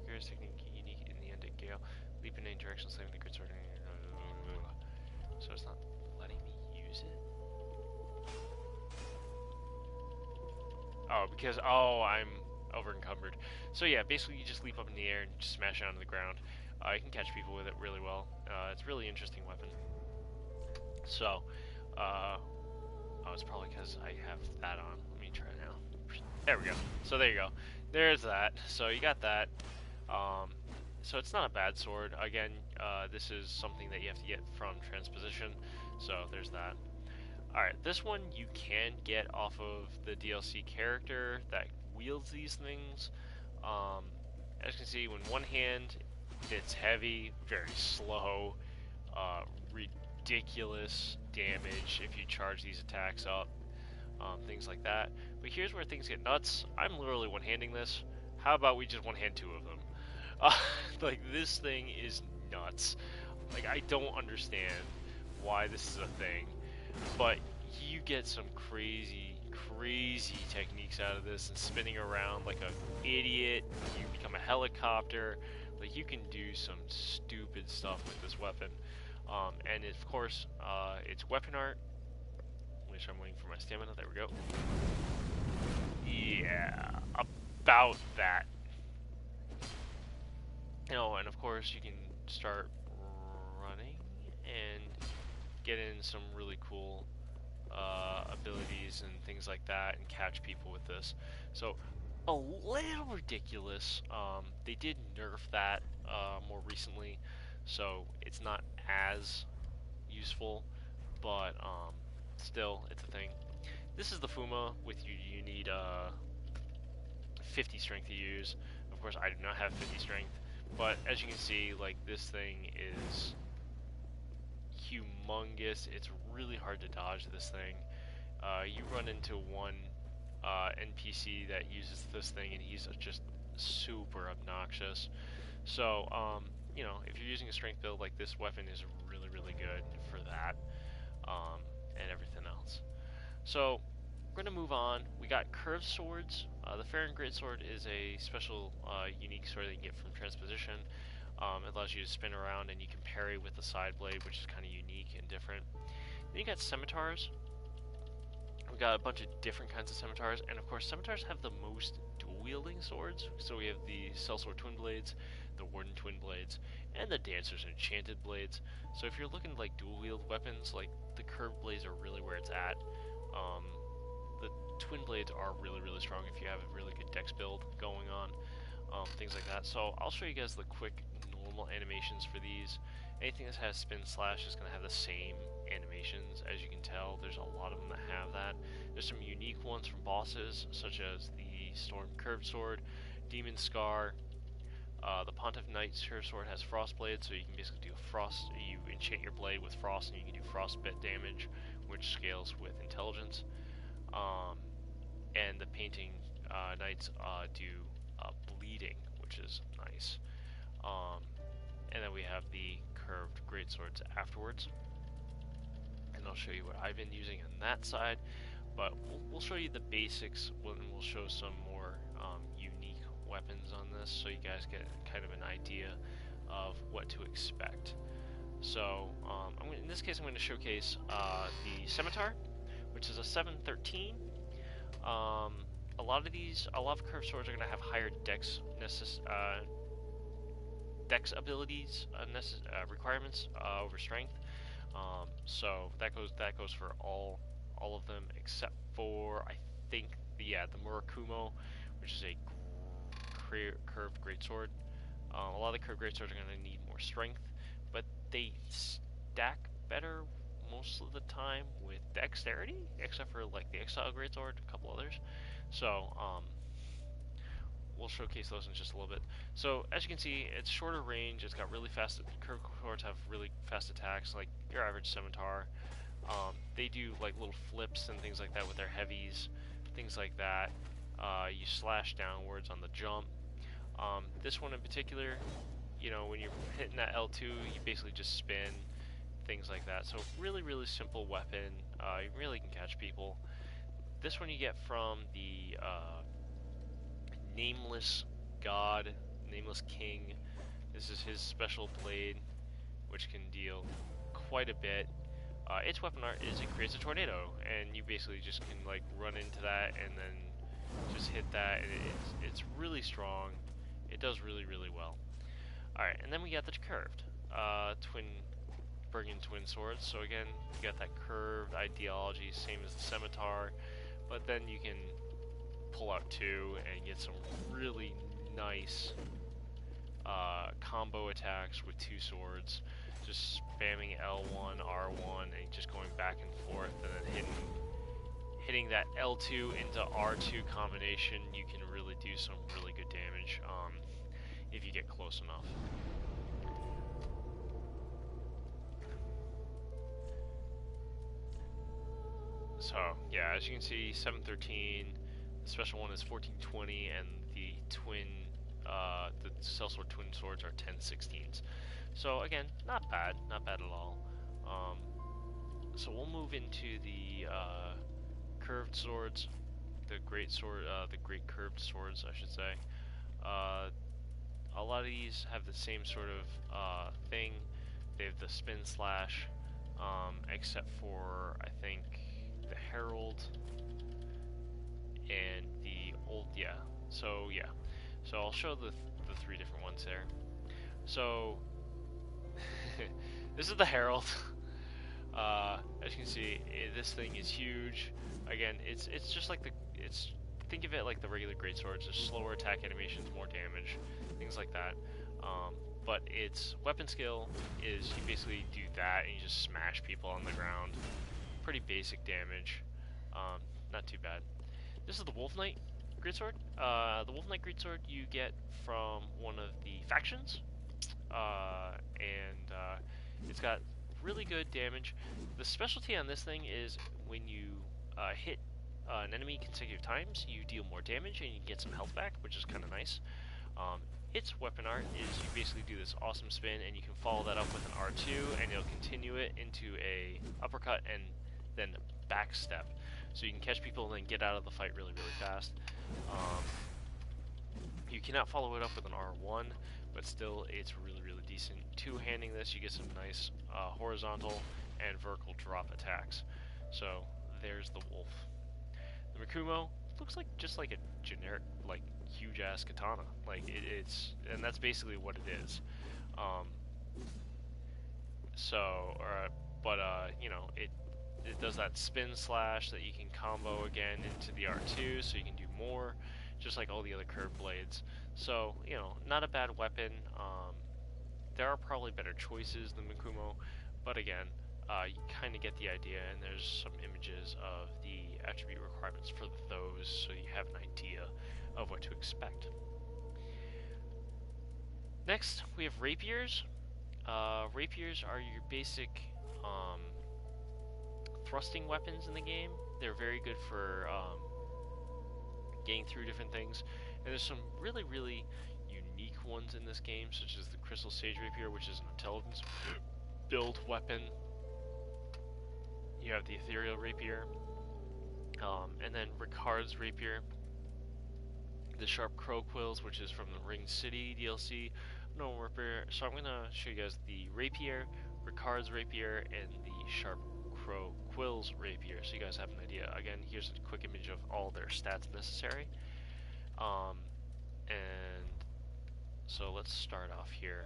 Procures technique unique in the end at Gale. Leap in any direction, saving the greatsword. So it's not letting me use it. Oh, because I'm over encumbered. So yeah, basically you just leap up in the air and just smash it onto the ground. You can catch people with it really well. It's a really interesting weapon. So, oh, it's probably because I have that on. Let me try it now. There we go. So there you go. There's that. So you got that. So it's not a bad sword. Again, this is something that you have to get from transposition. So there's that. Alright, this one you can get off of the DLC character that wields these things. As you can see, when one hand, it's heavy, very slow, ridiculous damage if you charge these attacks up, things like that. But here's where things get nuts. I'm literally one-handing this. How about we just one-hand two of them? Like, this thing is nuts. Like, I don't understand why this is a thing, but you get some crazy techniques out of this, and spinning around like an idiot. You become a helicopter. Like, you can do some stupid stuff with this weapon. And of course, it's weapon art, which I'm waiting for my stamina. There we go. Yeah, about that. You know, and of course you can start running and get in some really cool abilities and things like that, and catch people with this. So a little ridiculous. They did nerf that more recently, so it's not as useful, but still, it's a thing. This is the Fuma. With you need 50 strength to use. Of course, I do not have 50 strength, but as you can see, like, this thing is humongous. It's really hard to dodge this thing. You run into one NPC that uses this thing, and he's just super obnoxious. So, you know, if you're using a strength build, like, this weapon is really good for that, and everything else. So, we're going to move on. We got curved swords. The Farron Greatsword is a special, unique sword that you get from transposition. It allows you to spin around, and you can parry with the side blade, which is kind of unique and different. Then you got scimitars. We've got a bunch of different kinds of scimitars, and of course scimitars have the most dual-wielding swords. So we have the Sellsword Twin Blades, the Warden Twin Blades, and the Dancer's Enchanted Blades. So if you're looking like dual-wield weapons, like the curved blades are really where it's at. The Twin Blades are really, really strong if you have a really good dex build going on, things like that. So I'll show you guys the quick normal animations for these. Anything that has spin slash is going to have the same animations. As you can tell, there's a lot of them that have that. There's some unique ones from bosses, such as the Storm Curved Sword, Demon Scar. The Pontiff Knight's Curved Sword has Frost Blade, so you can basically do frost. You enchant your blade with frost, and you can do frostbite damage, which scales with intelligence. And the Painting Knights do bleeding, which is nice. And then we have the curved greatswords afterwards, and I'll show you what I've been using on that side, but we'll show you the basics, and we'll show some more unique weapons on this, so you guys get kind of an idea of what to expect. So in this case I'm going to showcase the Scimitar, which is a 713. A lot of curved swords are going to have higher dex abilities requirements over strength. So that goes for all of them except for, I think, the Murakumo, which is a curved greatsword. A lot of the curved greatswords are going to need more strength, but they stack better most of the time with dexterity, except for like the Exile greatsword, a couple others. So we'll showcase those in just a little bit. So as you can see, it's shorter range. It's got really fast. Curved swords have really fast attacks, like your average scimitar. They do like little flips and things like that with their heavies, things like that. You slash downwards on the jump. This one in particular, you know, when you're hitting that L2, you basically just spin, things like that. So really, really simple weapon. You really can catch people. This one you get from the Nameless God, Nameless King. This is his special blade, which can deal quite a bit. Its weapon art is it creates a tornado, and you basically just can like run into that and then just hit that, and it's really strong. It does really, really well. Alright, and then we got the curved Bergen Twin Swords. So again, you got that curved ideology, same as the Scimitar, but then you can pull out two and get some really nice combo attacks with two swords. Just spamming L1, R1, and just going back and forth, and then hitting that L2 into R2 combination. You can really do some really good damage if you get close enough. So yeah, as you can see, 713. The special one is 1420, and the Sellsword Twin Swords are 1016s. So again, not bad at all. So we'll move into the curved swords, the great curved swords, I should say. A lot of these have the same sort of thing. They have the spin slash, except for I think the Herald and the old, So I'll show the three different ones there. So this is the Herald. As you can see, this thing is huge. Again, it's just like think of it like the regular greatswords. There's slower attack animations, more damage, things like that. But its weapon skill is you basically do that and you just smash people on the ground. Pretty basic damage. Not too bad. This is the Wolf Knight Greatsword. The Wolf Knight Greatsword you get from one of the factions, and it's got really good damage. The specialty on this thing is when you hit an enemy consecutive times, you deal more damage and you get some health back, which is kind of nice. Its weapon art is you basically do this awesome spin, and you can follow that up with an R2, and it'll continue it into a uppercut and then backstep. So you can catch people and then get out of the fight really, really fast. You cannot follow it up with an R1, but still, it's really, really decent. Two-handing this, you get some nice horizontal and vertical drop attacks. So there's the wolf. The Mikumo looks like just like a generic, like huge ass katana. Like and that's basically what it is. Um, so, you know, it does that spin slash that you can combo again into the R2, so you can do more, just like all the other curved blades. So, you know, not a bad weapon. There are probably better choices than Mikumo, but again, you kind of get the idea, and there's some images of the attribute requirements for those, so you have an idea of what to expect. Next, we have rapiers. Rapiers are your basic thrusting weapons in the game. They're very good for getting through different things, and there's some really, really unique ones in this game, such as the Crystal Sage Rapier, which is an intelligence build weapon. You have the Ethereal Rapier, and then Ricard's Rapier, the Sharp Crow Quills, which is from the Ring City DLC. No Rapier. So I'm gonna show you guys the Rapier, Ricard's Rapier, and the Sharp Crow Quills Rapier, so you guys have an idea. Again, here's a quick image of all their stats necessary. And so let's start off here.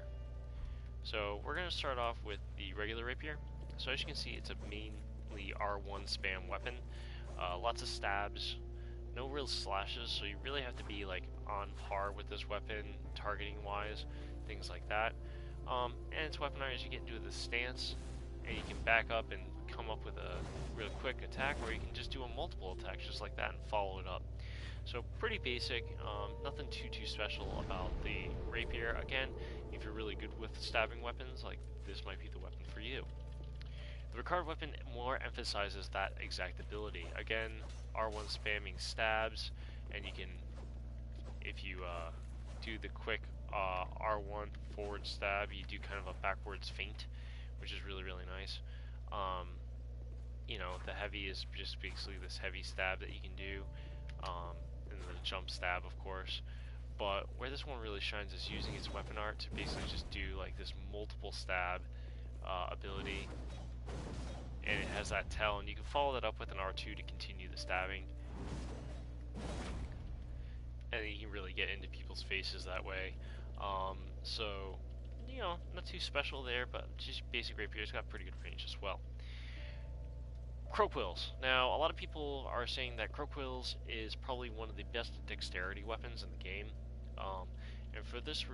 So we're gonna start off with the regular Rapier. So as you can see, it's a mainly R1 spam weapon. Lots of stabs, no real slashes, so you really have to be like on par with this weapon, targeting wise, things like that. And it's weaponized. You get into the stance, and you can back up and come up with a real quick attack, or you can just do a multiple attacks just like that and follow it up. So pretty basic, nothing too special about the Rapier. Again, if you're really good with stabbing weapons, like this might be the weapon for you. The Ricard weapon more emphasizes that exact ability. Again, R1 spamming stabs, and you can, if you do the quick R1 forward stab, you do kind of a backwards feint, which is really, really nice. You know, the heavy is just basically this heavy stab that you can do, and the jump stab, of course. But where this one really shines is using its weapon art to basically just do like this multiple stab ability, and it has that tail, and you can follow that up with an R2 to continue the stabbing, and you can really get into people's faces that way. So, you know, not too special there, but just basic Rapier's got pretty good range as well. Crow Quills. Now, a lot of people are saying that Crow Quills is probably one of the best dexterity weapons in the game, and for this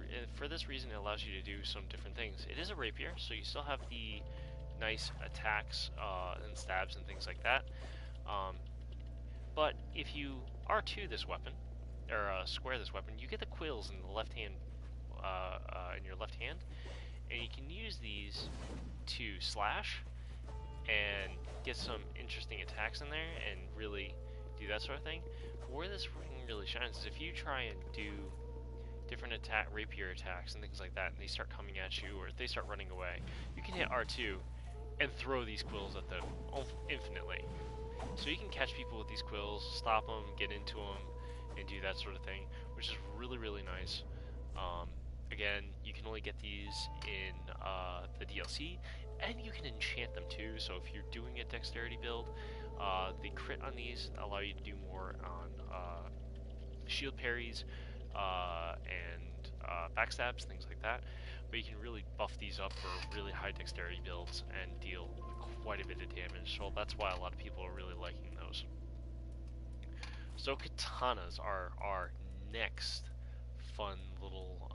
reason, it allows you to do some different things. It is a rapier, so you still have the nice attacks and stabs and things like that. But if you R2 this weapon, or square this weapon, you get the quills in the left hand, in your left hand, and you can use these to slash and get some interesting attacks in there and really do that sort of thing. But where this ring really shines is if you try and do different rapier attacks and things like that, and they start coming at you, or if they start running away, you can hit R2 and throw these quills at them infinitely. So you can catch people with these quills, stop them, get into them, and do that sort of thing, which is really, really nice. Again, you can only get these in the DLC, and you can enchant them too. So if you're doing a dexterity build, the crit on these allow you to do more on shield parries and backstabs, things like that. But you can really buff these up for really high dexterity builds and deal quite a bit of damage. So that's why a lot of people are really liking those. So katanas are our next fun little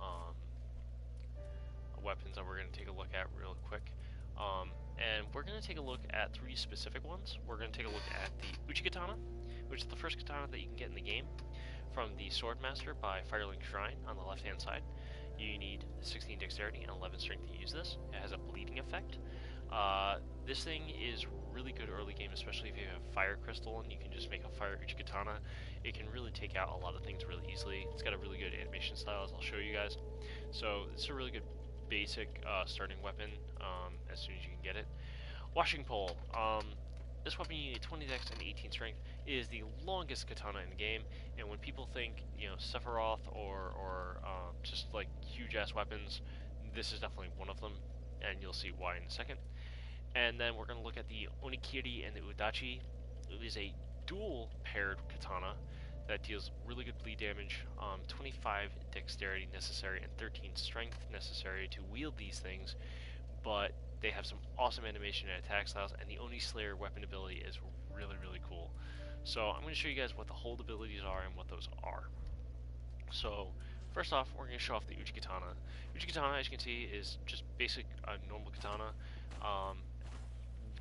weapons that we're going to take a look at real quick. And we're going to take a look at 3 specific ones. We're going to take a look at the Uchi Katana, which is the first katana that you can get in the game, from the Swordmaster by Firelink Shrine on the left hand side. You need 16 dexterity and 11 strength to use this. It has a bleeding effect. This thing is really good early game, especially if you have Fire Crystal and you can just make a Fire Uchi Katana. It can really take out a lot of things really easily. It's got a really good animation style, as I'll show you guys. So it's a really good basic starting weapon as soon as you can get it. Washing pole. This weapon you need 20 dex and 18 strength. It is the longest katana in the game, and when people think, Sephiroth or just like huge ass weapons, this is definitely one of them, and you'll see why in a second. And then we're going to look at the Onikiri and the Udachi. It is a dual paired katana that deals really good bleed damage, 25 dexterity necessary, and 13 strength necessary to wield these things, but they have some awesome animation and attack styles, and the Oni Slayer weapon ability is really, really cool. So I'm going to show you guys what the hold abilities are and what those are. So first off, we're going to show off the Uchi Katana. Uchi Katana, as you can see, is just basic normal katana.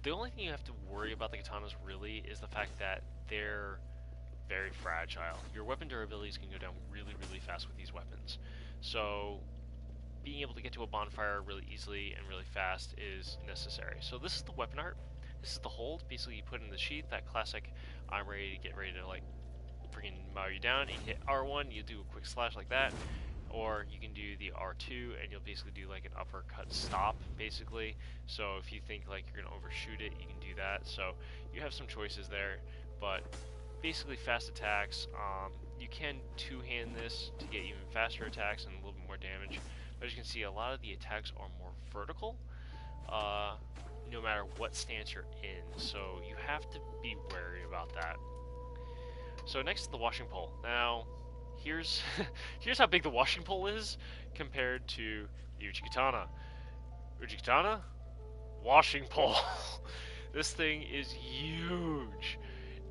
The only thing you have to worry about the katanas really is the fact that they're very fragile. Your weapon durabilities can go down really, really fast with these weapons. So being able to get to a bonfire really easily and really fast is necessary. So this is the weapon art. This is the hold. Basically, you put in the sheath, that classic, I'm ready to get ready to like freaking mow you down. You hit R1, you do a quick slash like that. Or you can do the R2 and you'll basically do like an uppercut stop, basically. So if you think like you're going to overshoot it, you can do that. So you have some choices there, but basically fast attacks. You can two-hand this to get even faster attacks and a little bit more damage. But as you can see, a lot of the attacks are more vertical, no matter what stance you're in. So you have to be wary about that. So next is the washing pole. Now, here's how big the washing pole is compared to the Uchi Katana. Uchi Katana, washing pole. This thing is huge.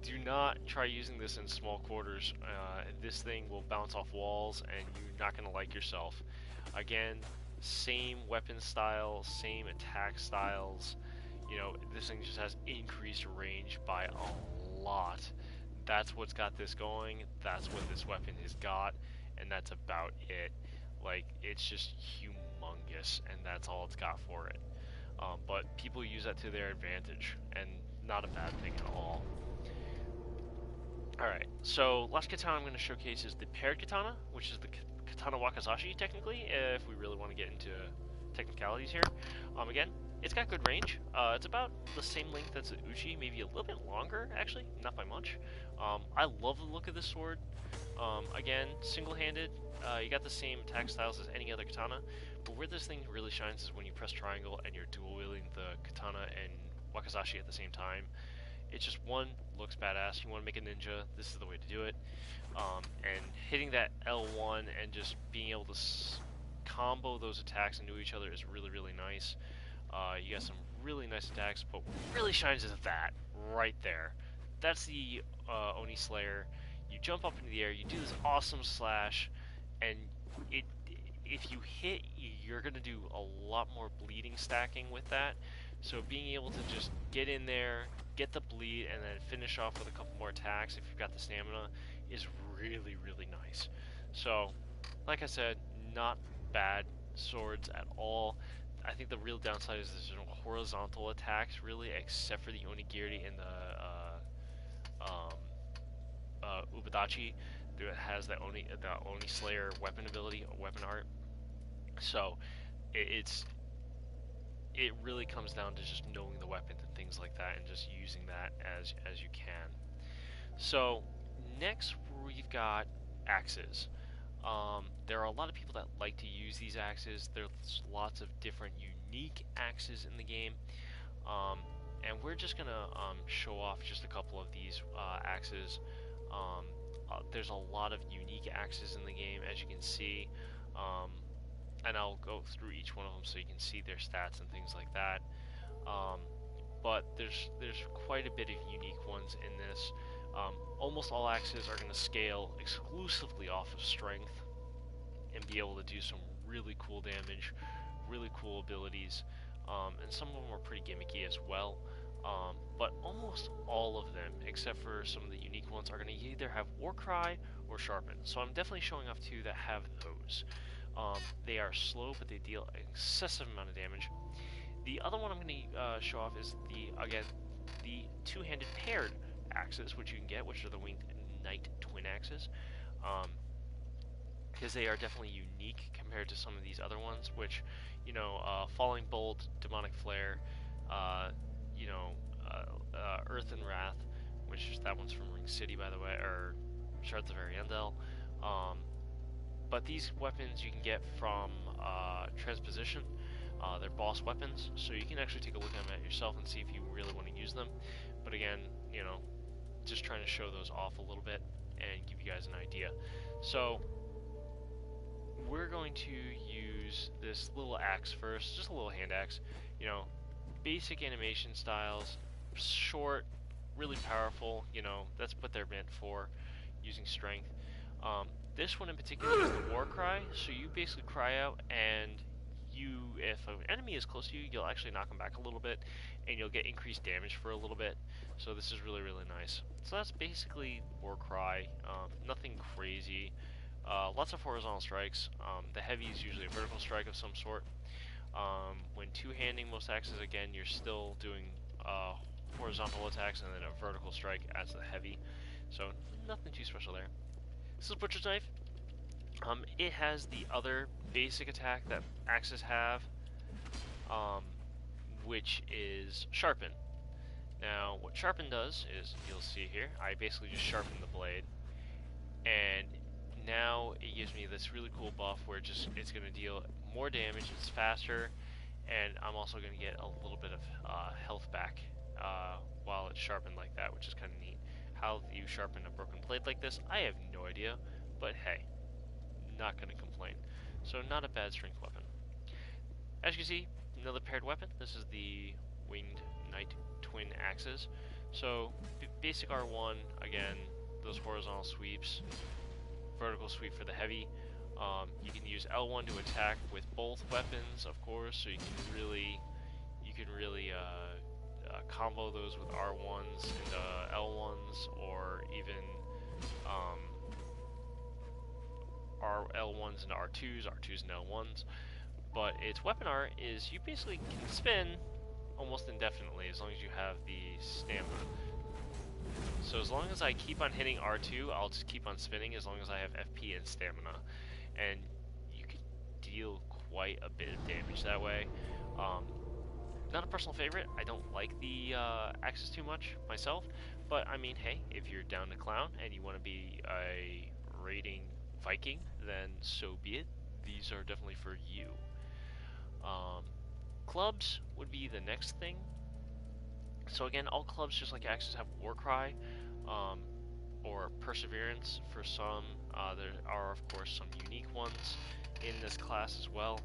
Do not try using this in small quarters. This thing will bounce off walls and you're not going to like yourself. Again, same weapon style, same attack styles. This thing just has increased range by a lot. That's what's got this going. That's what this weapon has got, and that's about it. Like, it's just humongous, and that's all it's got for it. But people use that to their advantage, and not a bad thing at all. Alright, so last katana I'm going to showcase is the paired katana, which is the katana wakizashi, technically, if we really want to get into technicalities here. Again, it's got good range. It's about the same length as the Uchi, maybe a little bit longer, actually, not by much. I love the look of this sword. Again, single-handed, you got the same attack styles as any other katana, but where this thing really shines is when you press triangle and you're dual-wielding the katana and wakizashi at the same time. It's just, one, looks badass. You want to make a ninja, this is the way to do it. And hitting that L1 and just being able to combo those attacks into each other is really, really nice. You got some really nice attacks, but what really shines is that right there. That's the Oni Slayer. You jump up into the air, you do this awesome slash, and if you hit, you're going to do a lot more bleeding stacking with that. So being able to just get in there, get the bleed, and then finish off with a couple more attacks if you've got the stamina is really, really nice. So, like I said, not bad swords at all. I think the real downside is there's no horizontal attacks, really, except for the Onigiri and the Ubadachi that has the Oni Slayer weapon ability, weapon art. So, it really comes down to just knowing the weapons and things like that, and just using that as you can. So next we've got axes. There are a lot of people that like to use these axes. There's lots of different unique axes in the game, and we're just gonna show off just a couple of these axes. There's a lot of unique axes in the game, as you can see. And I'll go through each one of them so you can see their stats and things like that. But there's quite a bit of unique ones in this. Almost all axes are going to scale exclusively off of strength and be able to do some really cool damage, really cool abilities, and some of them are pretty gimmicky as well. But almost all of them, except for some of the unique ones, are going to either have Warcry or Sharpen. So I'm definitely showing off two that have those. They are slow, but they deal an excessive amount of damage. The other one I'm going to show off is the two-handed paired axes, which you can get, which are the Winged Knight twin axes, because they are definitely unique compared to some of these other ones, which, Falling Bolt, Demonic Flare, Earth and Wrath, which that one's from Ring City, by the way, or Shards of Ariandel. But these weapons you can get from Transposition. They're boss weapons, so you can actually take a look at them yourself and see if you really want to use them. But again, you know, just trying to show those off a little bit and give you guys an idea. So we're going to use this little axe first, just a little hand axe. You know, basic animation styles, short, really powerful. You know, that's what they're meant for, using strength. This one in particular is the war cry, so you basically cry out, and if an enemy is close to you, you'll actually knock them back a little bit, and you'll get increased damage for a little bit. So this is really, really nice. So that's basically war cry. Nothing crazy. Lots of horizontal strikes. The heavy is usually a vertical strike of some sort. When two-handing most axes, again, you're still doing horizontal attacks and then a vertical strike as the heavy. So nothing too special there. This is Butcher's Knife. It has the other basic attack that axes have, which is Sharpen. Now, what Sharpen does is, you'll see here, I basically just sharpen the blade, and now it gives me this really cool buff where it's going to deal more damage, it's faster, and I'm also going to get a little bit of health back while it's sharpened like that, which is kind of neat. How you sharpen a broken blade like this, I have no idea, but hey, not going to complain. So not a bad strength weapon. As you can see, another paired weapon. This is the Winged Knight Twin Axes. So basic R1, again, those horizontal sweeps, vertical sweep for the heavy. You can use L1 to attack with both weapons, of course, so you can really combo those with R1s and L1s, or even L1s and R2s, R2s and L1s. But its weapon art is you basically can spin almost indefinitely as long as you have the stamina. So as long as I keep on hitting R2, I'll just keep on spinning as long as I have FP and stamina. And you can deal quite a bit of damage that way. Not a personal favorite. I don't like the axes too much myself, but I mean, hey, if you're down to clown and you want to be a raiding Viking, then so be it. These are definitely for you. Clubs would be the next thing. So again, all clubs, just like axes, have Warcry or Perseverance for some. There are, of course, some unique ones in this class as well.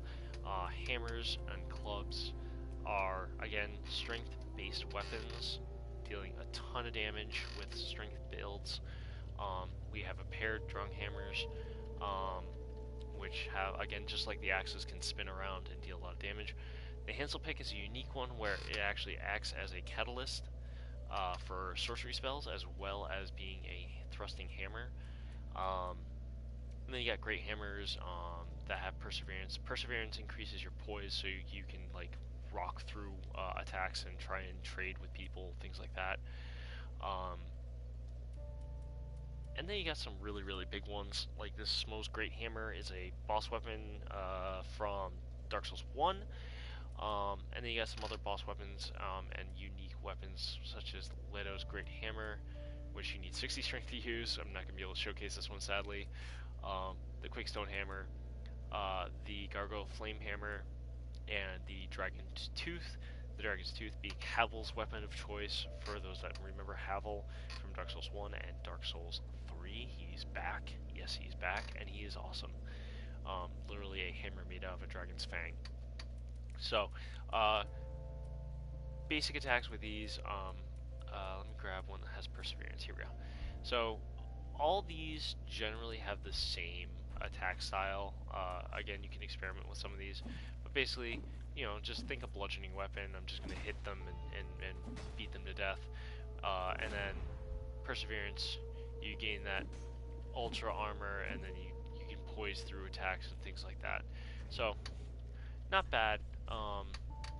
Hammers and clubs are, again, strength-based weapons, dealing a ton of damage with strength builds. We have a paired Drunghammers, which have, again, just like the axes, can spin around and deal a lot of damage. The Hansel Pick is a unique one where it actually acts as a catalyst for sorcery spells, as well as being a thrusting hammer. And then you got Great Hammers that have Perseverance. Perseverance increases your poise, so you can like rock through attacks and try and trade with people, things like that. And then you got some really, really big ones, like this Smo's Great Hammer is a boss weapon from Dark Souls 1. And then you got some other boss weapons and unique weapons, such as Leto's Great Hammer, which you need 60 strength to use. I'm not going to be able to showcase this one, sadly. The Quakestone Hammer, the Gargoyle Flame Hammer, and the Dragon's Tooth. The Dragon's Tooth being Havel's weapon of choice for those that remember Havel from Dark Souls 1 and Dark Souls 3. He's back. Yes, he's back, and he is awesome. Literally a hammer made out of a dragon's fang. So, basic attacks with these, let me grab one that has Perseverance. Here we go. So, all these generally have the same attack style. Again, you can experiment with some of these, but basically, you know, just think a bludgeoning weapon. I'm just going to hit them and beat them to death. And then Perseverance, you gain that ultra armor, and then you can poise through attacks and things like that. So, not bad,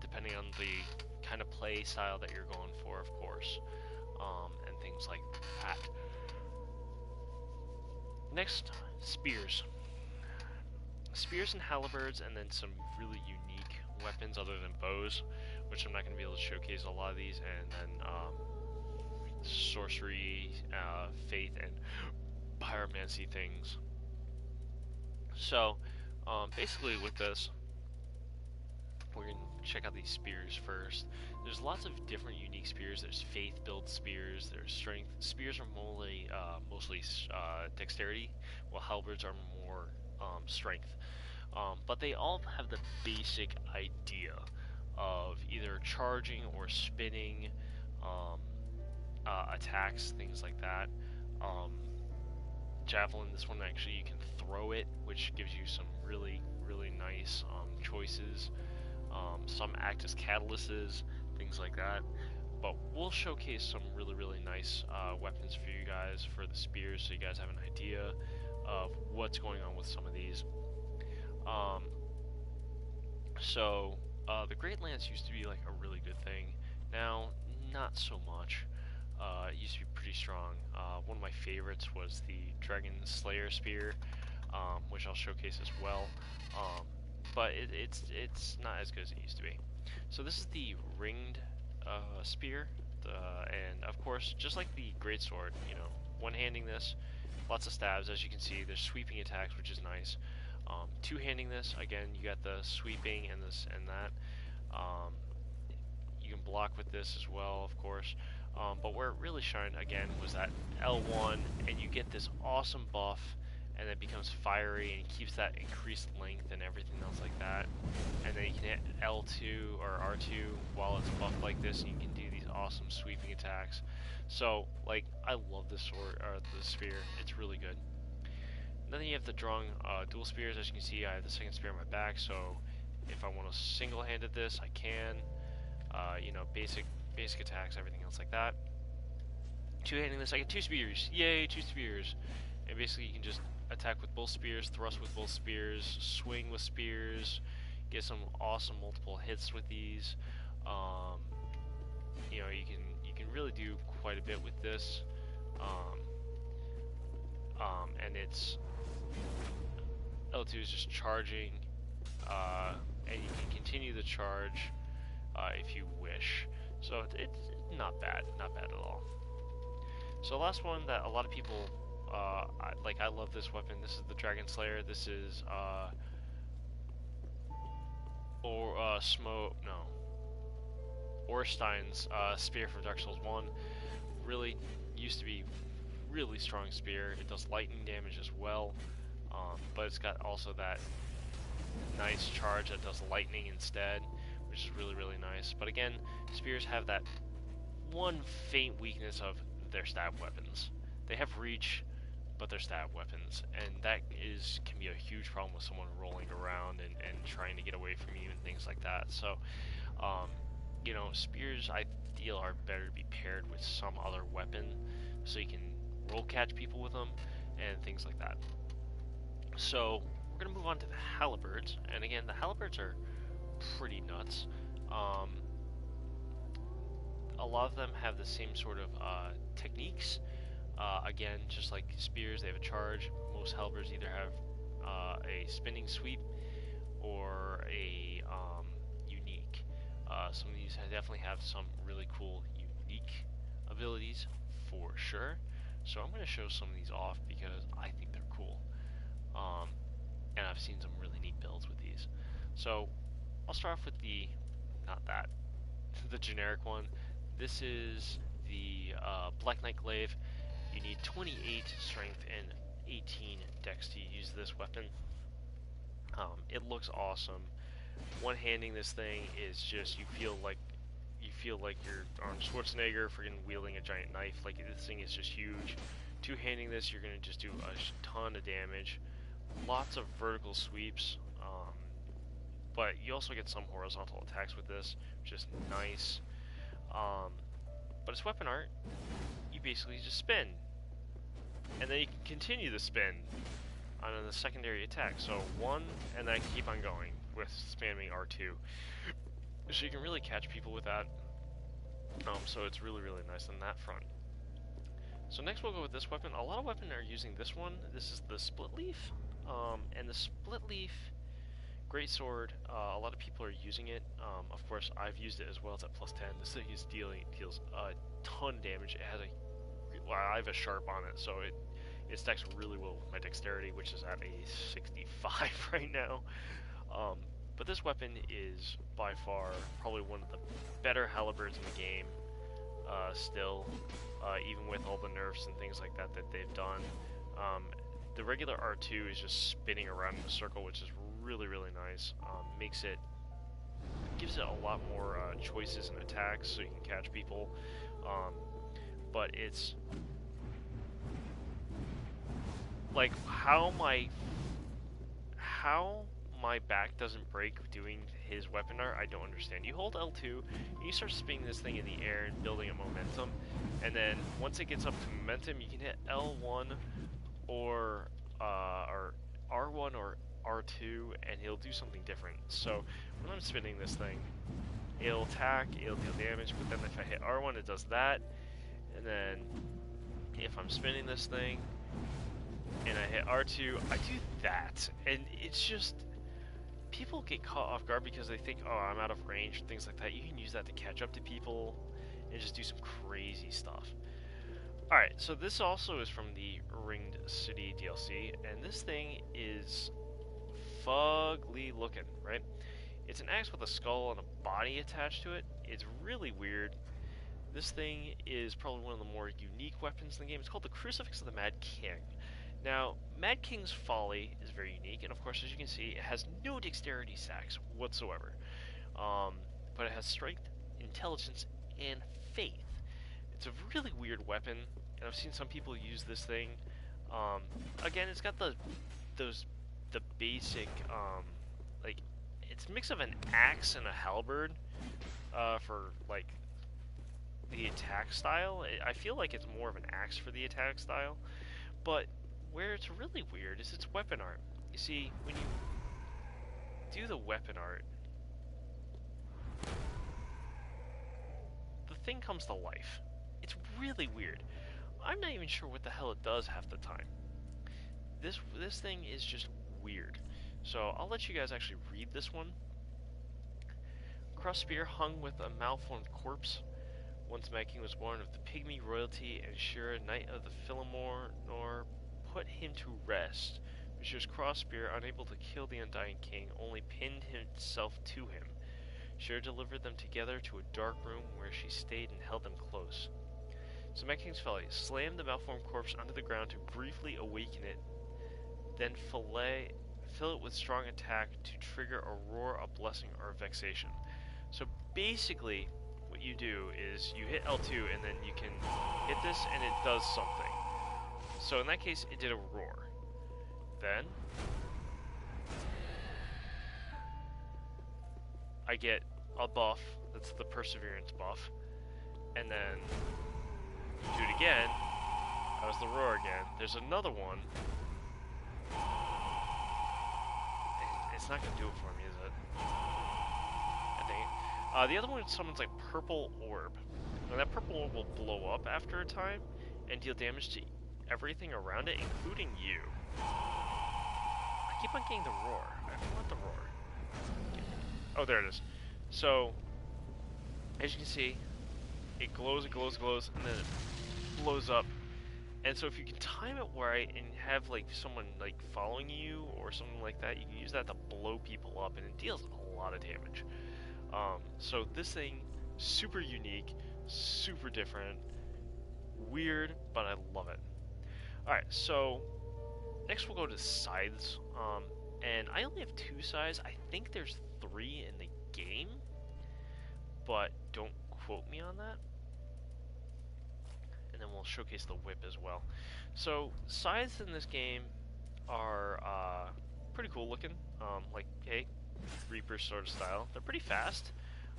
depending on the kind of play style that you're going for, of course, and things like that. Next, spears. Spears and halberds, and then some really unique weapons other than bows, which I'm not going to be able to showcase a lot of these, and then sorcery, faith, and pyromancy things. So, basically with this, we're going to check out these spears first. There's lots of different unique spears. There's faith build spears, there's strength. Spears are mostly dexterity, while halberds are more strength. But they all have the basic idea of either charging or spinning attacks, things like that. Javelin, this one actually you can throw it, which gives you some really nice choices. Some act as catalysts, things like that. But we'll showcase some really nice weapons for you guys for the spears, so you guys have an idea of what's going on with some of these. The Great Lance used to be like a really good thing. Now, not so much. It used to be pretty strong. One of my favorites was the Dragon Slayer Spear, which I'll showcase as well. But it's not as good as it used to be. So this is the ringed spear, and of course, just like the greatsword, you know, one-handing this, lots of stabs. As you can see, there's sweeping attacks, which is nice. Two-handing this, again, you got the sweeping and this and that. You can block with this as well, of course. But where it really shined, again, was that L1, and you get this awesome buff, and it becomes fiery, and it keeps that increased length and everything else like that. And then you can hit L2 or R2 while it's buffed like this, and you can do these awesome sweeping attacks. So, like, I love this sword, or the spear. It's really good. And then you have the Drung dual spears. As you can see, I have the second spear on my back, so if I want to single-handed this, I can. You know, basic attacks, everything else like that. Two-handing this, I get 2 spears. Yay, 2 spears. And basically you can just attack with both spears, thrust with both spears, swing with spears, get some awesome multiple hits with these. You know, you can really do quite a bit with this. And it's L2 is just charging, and you can continue the charge if you wish. So it's not bad at all. So the last one that a lot of people I love this weapon. This is the Dragon Slayer. This is Orstein's spear from Dark Souls 1. Really used to be really strong spear. It does lightning damage as well, but it's got also that nice charge that does lightning instead, which is really nice. But again, spears have that one faint weakness of their stab weapons. They have reach, but they're stab weapons, and that can be a huge problem with someone rolling around and trying to get away from you and things like that. So, you know, spears I feel are better to be paired with some other weapon, so you can roll catch people with them and things like that. So we're gonna move on to the halberds, and again, the halberds are pretty nuts. A lot of them have the same sort of techniques. Again, just like spears, they have a charge. Most halberds either have a spinning sweep or a unique. Some of these definitely have some really cool unique abilities for sure. So I'm going to show some of these off because I think they're cool. And I've seen some really neat builds with these. So I'll start off with the generic one. This is the Black Knight Glaive. You need 28 strength and 18 dex to use this weapon. It looks awesome. One-handing this thing is just, you feel like you're Arnold Schwarzenegger freaking wielding a giant knife. Like, this thing is just huge. Two-handing this, you're gonna just do a ton of damage. Lots of vertical sweeps, but you also get some horizontal attacks with this, which is nice. But it's weapon art. You basically just spin, and then you can continue the spin on the secondary attack. So one, and then keep on going with spamming R2. So you can really catch people with that. So it's really nice on that front. So next we'll go with this weapon. A lot of weapons are using this one. This is the Split Leaf, and the Split Leaf, great sword. A lot of people are using it. Of course, I've used it as well. It's at +10. This thing is deals a ton of damage. It has I have a sharp on it, so it stacks really well with my dexterity, which is at a 65 right now. But this weapon is by far probably one of the better halberds in the game. Still, even with all the nerfs and things like that they've done. The regular R2 is just spinning around in a circle, which is really, really nice. Gives it a lot more choices and attacks, so you can catch people. But it's like how my back doesn't break doing his weapon art, I don't understand. You hold L2, and you start spinning this thing in the air and building a momentum, and then once it gets up to momentum, you can hit L1 or R1 or R2, and he'll do something different. So when I'm spinning this thing, it'll attack, it'll deal damage, but then if I hit R1, it does that, and then if I'm spinning this thing and I hit R2, I do that, and it's just, people get caught off guard because they think, oh, I'm out of range, and things like that. You can use that to catch up to people and just do some crazy stuff. Alright, so this also is from the Ringed City DLC, and this thing is fugly looking, right? It's an axe with a skull and a body attached to it. It's really weird. This thing is probably one of the more unique weapons in the game. It's called the Crucifix of the Mad King. Now, Mad King's Folly is very unique, and of course, as you can see, it has no dexterity stacks whatsoever. But it has strength, intelligence, and faith. It's a really weird weapon, and I've seen some people use this thing. Again, it's got the basic, like, it's a mix of an axe and a halberd, for, like, the attack style. I feel like it's more of an axe for the attack style, but where it's really weird is its weapon art. You see, when you do the weapon art, the thing comes to life. It's really weird. I'm not even sure what the hell it does half the time. This thing is just weird. So I'll let you guys actually read this one. Cross spear hung with a malformed corpse. Once Mad King was born of the pygmy royalty, and Shira, knight of the Philomore, nor put him to rest. Messrs. Crossspear, unable to kill the undying king, only pinned himself to him. Shira delivered them together to a dark room where she stayed and held them close. So Mad King's Folly slammed the malformed corpse onto the ground to briefly awaken it, then fill it with strong attack to trigger a roar, a blessing, or a vexation. So basically, what you do is you hit L2 and then you can hit this and it does something. So in that case, it did a roar. Then I get a buff, that's the Perseverance buff, and then do it again, that was the roar again. There's another one, and it's not going to do it for me, is it? I think. The other one summons like Purple Orb, and that Purple Orb will blow up after a time and deal damage to everything around it, including you. I keep on getting the roar. I want the roar. Oh, there it is. So, as you can see, it glows, and then it blows up. And so if you can time it right and have like someone like following you or something like that, you can use that to blow people up, and it deals a lot of damage. So this thing, super unique, super different, weird, but I love it. Alright, so next we'll go to scythes, and I only have 2 scythes. I think there's 3 in the game, but don't quote me on that. And then we'll showcase the whip as well. So scythes in this game are pretty cool looking, like, hey, Reaper sort of style. They're pretty fast.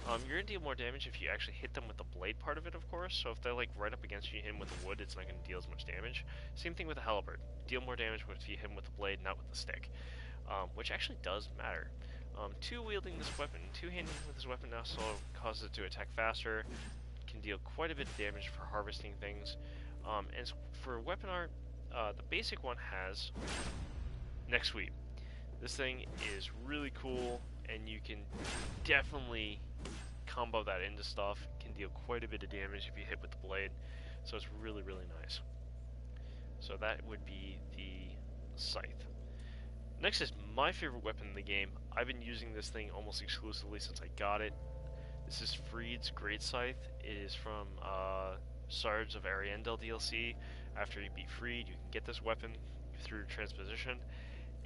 You're going to deal more damage if you actually hit them with the blade part of it, of course. So if they're like right up against you, hit them with the wood, it's not going to deal as much damage. Same thing with the halberd. Deal more damage if you hit them with the blade, not with the stick. Which actually does matter. Two-wielding this weapon, two-handing with this weapon also causes it to attack faster, can deal quite a bit of damage for harvesting things. And for weapon art, the basic one has Neck Sweep. This thing is really cool, and you can definitely combo that into stuff. Can deal quite a bit of damage if you hit with the blade, so it's really, really nice. So that would be the Scythe. Next is my favorite weapon in the game. I've been using this thing almost exclusively since I got it. This is Freed's Great Scythe. It is from Shards of Ariandel DLC. After you beat Freed, you can get this weapon through transposition,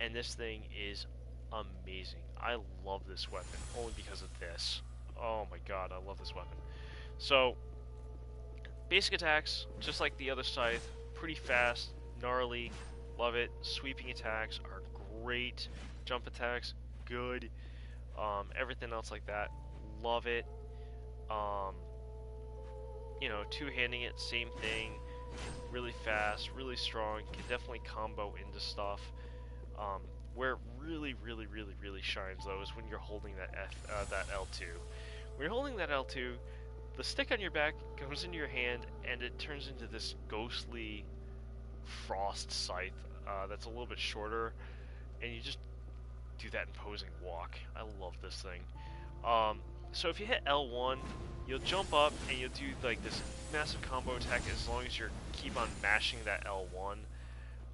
and this thing is amazing. I love this weapon only because of this. Oh my god, I love this weapon. So, basic attacks, just like the other Scythe, pretty fast, gnarly, love it. Sweeping attacks are great. Jump attacks, good. Everything else like that, love it. You know, two-handing it, same thing. Really fast, really strong. Can definitely combo into stuff. Where it really, really, really, really shines though is when you're holding that that L2. When you're holding that L2, the stick on your back comes into your hand, and it turns into this ghostly frost scythe that's a little bit shorter, and you just do that imposing walk. I love this thing. So if you hit L1, you'll jump up and you'll do like this massive combo attack as long as you keep on mashing that L1.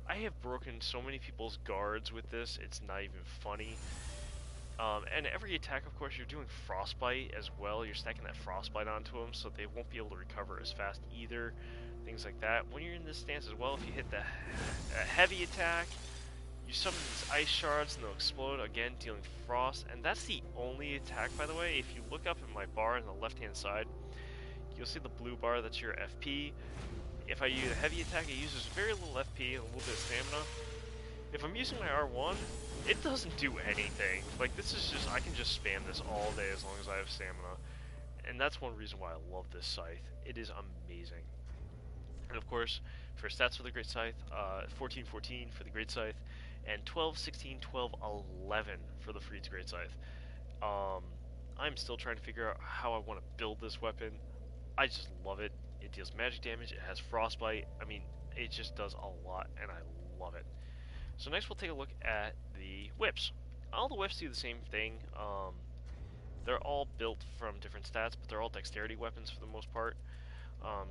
I have broken so many people's guards with this, it's not even funny. And every attack, of course, you're doing frostbite as well. You're stacking that frostbite onto them, so they won't be able to recover as fast either. Things like that. When you're in this stance as well, if you hit the heavy attack, you summon these ice shards and they'll explode, again dealing frost. And that's the only attack, by the way. If you look up at my bar on the left hand side, you'll see the blue bar, that's your FP. If I use a heavy attack, it uses very little FP and a little bit of stamina. If I'm using my R1, it doesn't do anything. Like, this is just, I can just spam this all day as long as I have stamina. And that's one reason why I love this Scythe. It is amazing. And of course, for stats for the Great Scythe, 14-14 for the Great Scythe, and 12-16, 12-11 for the Freed's Great Scythe. I'm still trying to figure out how I want to build this weapon. I just love it. It deals magic damage, it has frostbite. I mean, it just does a lot, and I love it. So next we'll take a look at the whips. All the whips do the same thing. They're all built from different stats, but they're all dexterity weapons for the most part.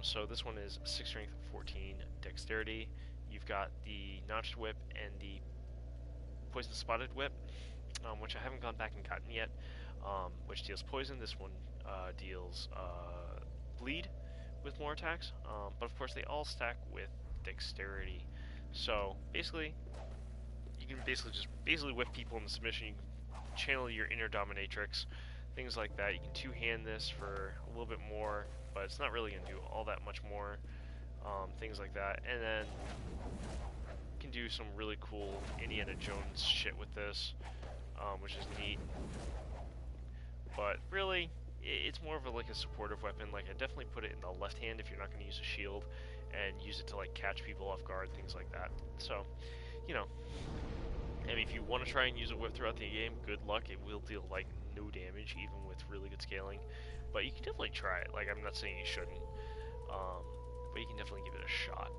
So this one is 6 strength, 14 dexterity. You've got the notched whip and the poison spotted whip, which I haven't gone back and gotten yet, which deals poison. This one deals bleed with more attacks, but of course they all stack with dexterity. So basically, you can basically whip people into submission. You can channel your inner dominatrix, things like that. You can two-hand this for a little bit more, but it's not really going to do all that much more. Things like that, and then you can do some really cool Indiana Jones shit with this, which is neat. But really, it's more of like a supportive weapon. Like, I definitely put it in the left hand if you're not going to use a shield, and use it to like catch people off guard, things like that. So, you know, I mean, if you want to try and use a whip throughout the game, good luck. It will deal like no damage, even with really good scaling. But you can definitely try it. Like, I'm not saying you shouldn't, but you can definitely give it a shot.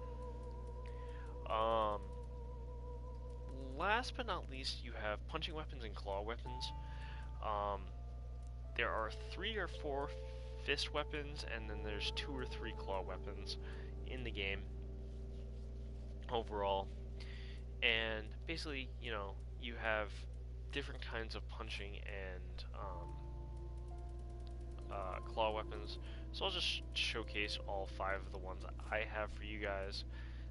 Last but not least, you have punching weapons and claw weapons. There are 3 or 4 fist weapons, and then there's 2 or 3 claw weapons in the game overall. And basically, you know, you have different kinds of punching and claw weapons. So I'll just showcase all 5 of the ones that I have for you guys.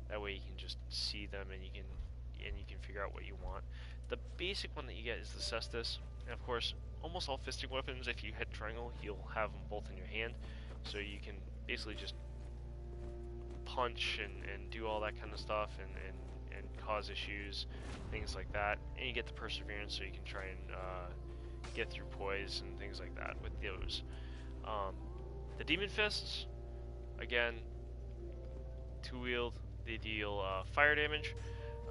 That way you can just see them and you can figure out what you want. The basic one that you get is the Cestus, and of course, almost all fisting weapons, if you hit triangle, you'll have them both in your hand, so you can basically just punch and do all that kind of stuff and cause issues, things like that. And you get the Perseverance, so you can try and get through poise and things like that with those. The Demon Fists, again, 2-wield, they deal fire damage.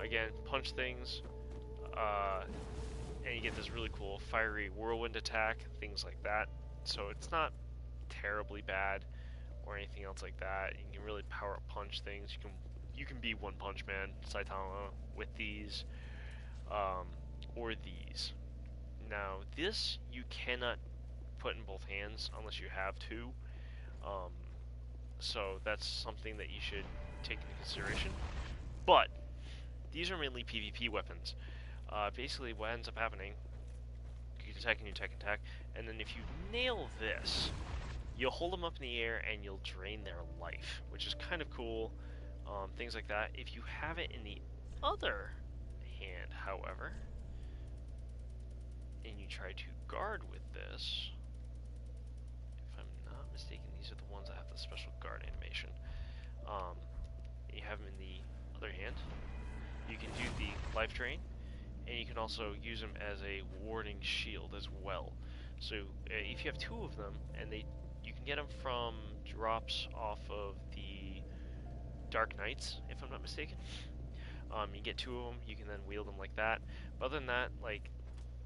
Again, punch things, and you get this really cool fiery whirlwind attack, things like that. So it's not terribly bad or anything else like that. You can really power up punch things. You can be One Punch Man, Saitama, with these. or these. Now, this you cannot put in both hands unless you have two. Um, so that's something that you should take into consideration. But these are mainly PvP weapons. Basically, what ends up happening, you attack and you attack, and then if you nail this, you'll hold them up in the air and you'll drain their life, which is kind of cool. Things like that. If you have it in the other hand, however, and you try to guard with this, if I'm not mistaken, these are the ones that have the special guard animation. You have them in the other hand. You can do the life drain, and you can also use them as a warding shield as well. So if you have two of them, and you can get them from drops off of the Dark Knights, if I'm not mistaken. You get two of them, you can then wield them like that. But other than that, like,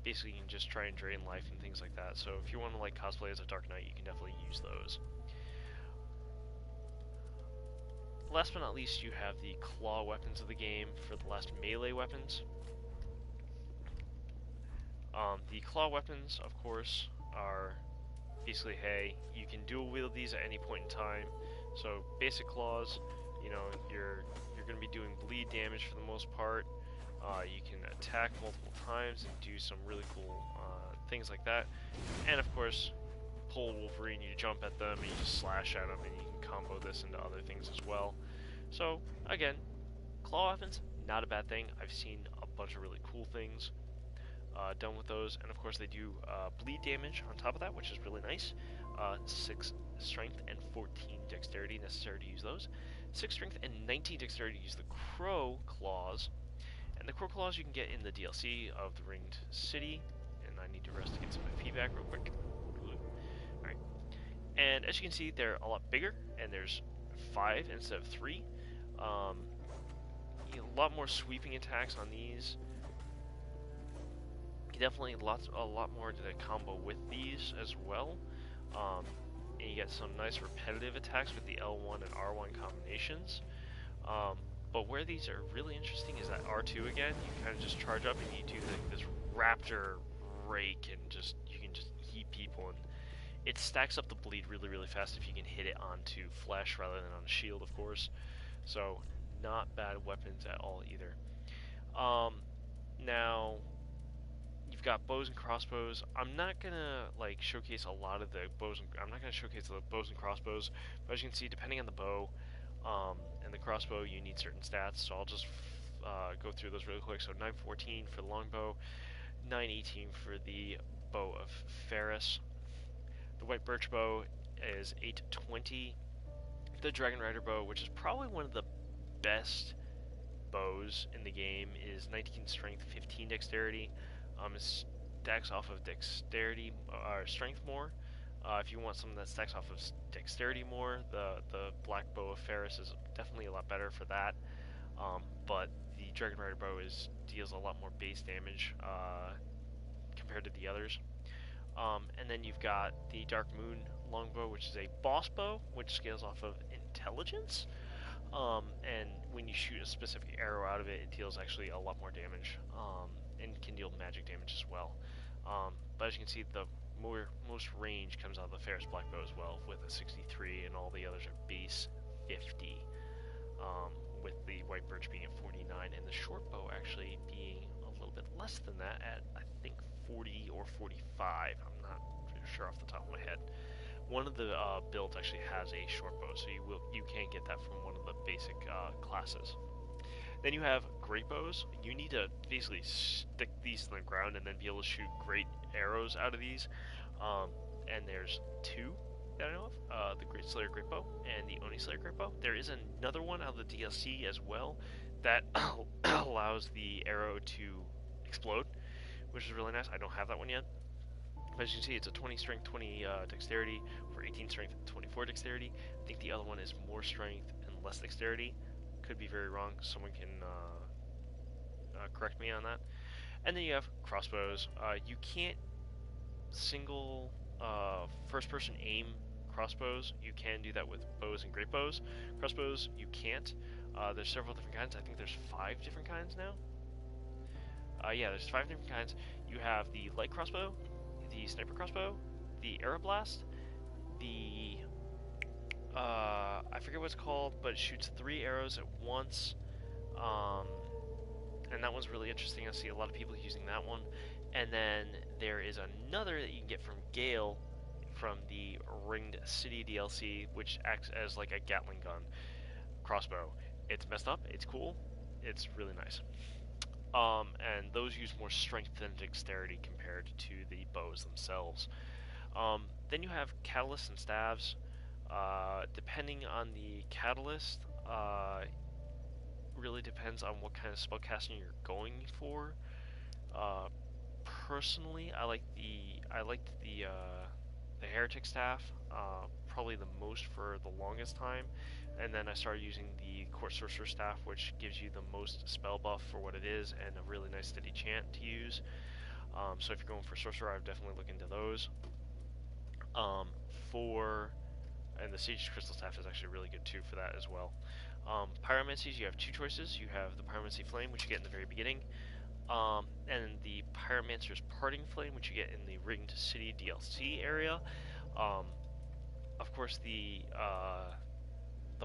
basically you can just try and drain life and things like that. So if you want to like cosplay as a Dark Knight, you can definitely use those. Last but not least, you have the claw weapons of the game for the last melee weapons. The claw weapons, of course, are basically, hey, you can dual wield these at any point in time. So basic claws, you know, you're going to be doing bleed damage for the most part. You can attack multiple times and do some really cool things like that. And of course, pull Wolverine, you jump at them and you just slash at them, and you can combo this into other things as well. So again, claw weapons, not a bad thing. I've seen a bunch of really cool things done with those, and of course they do bleed damage on top of that, which is really nice. 6 strength and 14 dexterity necessary to use those. 6 strength and 19 dexterity to use the Crow Claws. And the Crow Claws you can get in the DLC of the Ringed City. And I need to rest to get some of my feedback real quick. Alright. And as you can see, they're a lot bigger, and there's 5 instead of 3. A lot more sweeping attacks on these. Definitely a lot more to combo with these as well. And you get some nice repetitive attacks with the L1 and R1 combinations. But where these are really interesting is that R2 again, you kind of just charge up and you do this raptor rake, and you can just heat people, and it stacks up the bleed really, really fast if you can hit it onto flesh rather than on a shield, of course. So not bad weapons at all either. Now you've got bows and crossbows. I'm not gonna like showcase a lot of the bows. I'm not gonna showcase the bows and crossbows, but as you can see, depending on the bow and the crossbow, you need certain stats. So I'll just go through those really quick. So 914 for the longbow, 918 for the bow of Ferris. The white birch bow is 820. The Dragon Rider bow, which is probably one of the best bows in the game, is 19 strength, 15 dexterity. It stacks off of dexterity or strength more. If you want something that stacks off of dexterity more, the black bow of Ferris is definitely a lot better for that. But the Dragon Rider bow deals a lot more base damage compared to the others. And then you've got the Dark Moon longbow, which is a boss bow, which scales off of intelligence. And when you shoot a specific arrow out of it, it deals actually a lot more damage, and can deal magic damage as well. But as you can see, the most range comes out of the Ferris Black Bow as well, with a 63, and all the others are base 50, with the White Birch being at 49, and the short bow actually being a little bit less than that at, I think, 40 or 45. I'm not sure off the top of my head. One of the builds actually has a short bow, so you can get that from one of the basic classes. Then you have great bows. You need to basically stick these in the ground and then be able to shoot great arrows out of these. And there's 2 that I know of, the Great Slayer Great Bow and the Oni Slayer Great Bow. There is another one out of the DLC as well that allows the arrow to explode, which is really nice. I don't have that one yet. But as you can see, it's a 20 strength, 20 dexterity, for 18 strength, 24 dexterity. I think the other one is more strength and less dexterity. Could be very wrong. Someone can correct me on that. And then you have crossbows. You can't single first-person aim crossbows. You can do that with bows and great bows. Crossbows, you can't. There's several different kinds. I think there's 5 different kinds now. Yeah, there's 5 different kinds. You have the light crossbow, the sniper crossbow, the aeroblast, the I forget what it's called, but it shoots 3 arrows at once. Um, and that one's really interesting. I see a lot of people using that one. And then there is another that you can get from Gale from the Ringed City DLC, which acts as like a Gatling gun crossbow. It's messed up. It's cool. It's really nice. And those use more strength than dexterity compared to the bows themselves. Then you have catalysts and staves. Depending on the catalyst, really depends on what kind of spellcasting you're going for. Uh, Personally, I liked the heretic staff probably the most for the longest time, and then I started using the court sorcerer staff, which gives you the most spell buff for what it is and a really nice steady chant to use. So if you're going for sorcerer, I would definitely look into those. Um, for and the Sage Crystal Staff is actually really good too for that as well. Pyromancies, you have 2 choices. You have the Pyromancy Flame, which you get in the very beginning, and the Pyromancer's Parting Flame, which you get in the Ringed City DLC area. Um, of course, the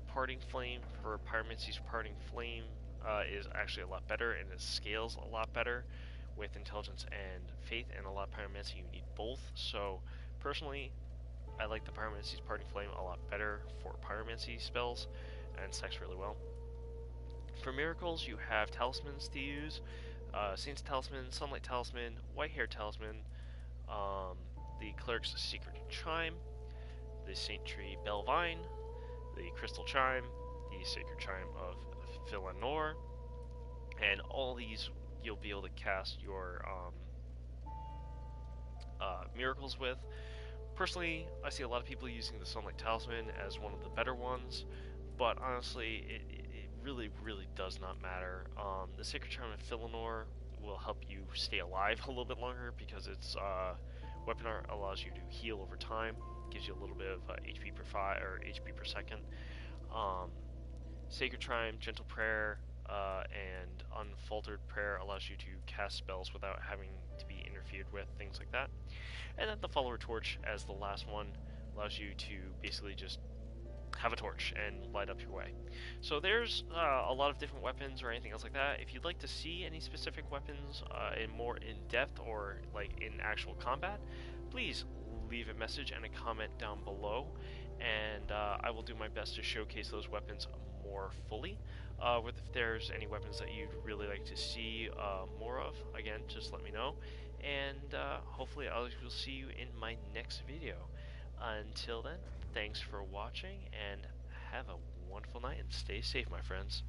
Parting Flame for Pyromancy's Parting Flame is actually a lot better, and it scales a lot better with Intelligence and Faith, and a lot of Pyromancy you need both. So personally, I like the Pyromancy's Parting Flame a lot better for Pyromancy spells, and stacks really well. For miracles, you have talismans to use. Saint's Talisman, Sunlight Talisman, White Hair Talisman, um, the Cleric's Secret Chime, the Saint Tree Bellvine, the Crystal Chime, the Sacred Chime of Philanor, and all these you'll be able to cast your miracles with. Personally, I see a lot of people using the Sunlight Talisman as one of the better ones, but honestly, it really, really does not matter. The Sacred Charm of Philanor will help you stay alive a little bit longer because its weapon art allows you to heal over time, gives you a little bit of HP per HP per second. Um, Sacred Chime, Gentle Prayer, and Unfaltered Prayer allows you to cast spells without having to be interfered with, things like that. And then the Follower Torch, as the last one, allows you to basically just have a torch and light up your way. So there's a lot of different weapons or anything else like that. If you'd like to see any specific weapons in more in-depth or like in actual combat, please leave a message and a comment down below, and I will do my best to showcase those weapons more fully. If there's any weapons that you'd really like to see more of, again, just let me know, and hopefully I will see you in my next video. Until then, thanks for watching, and have a wonderful night, and stay safe, my friends.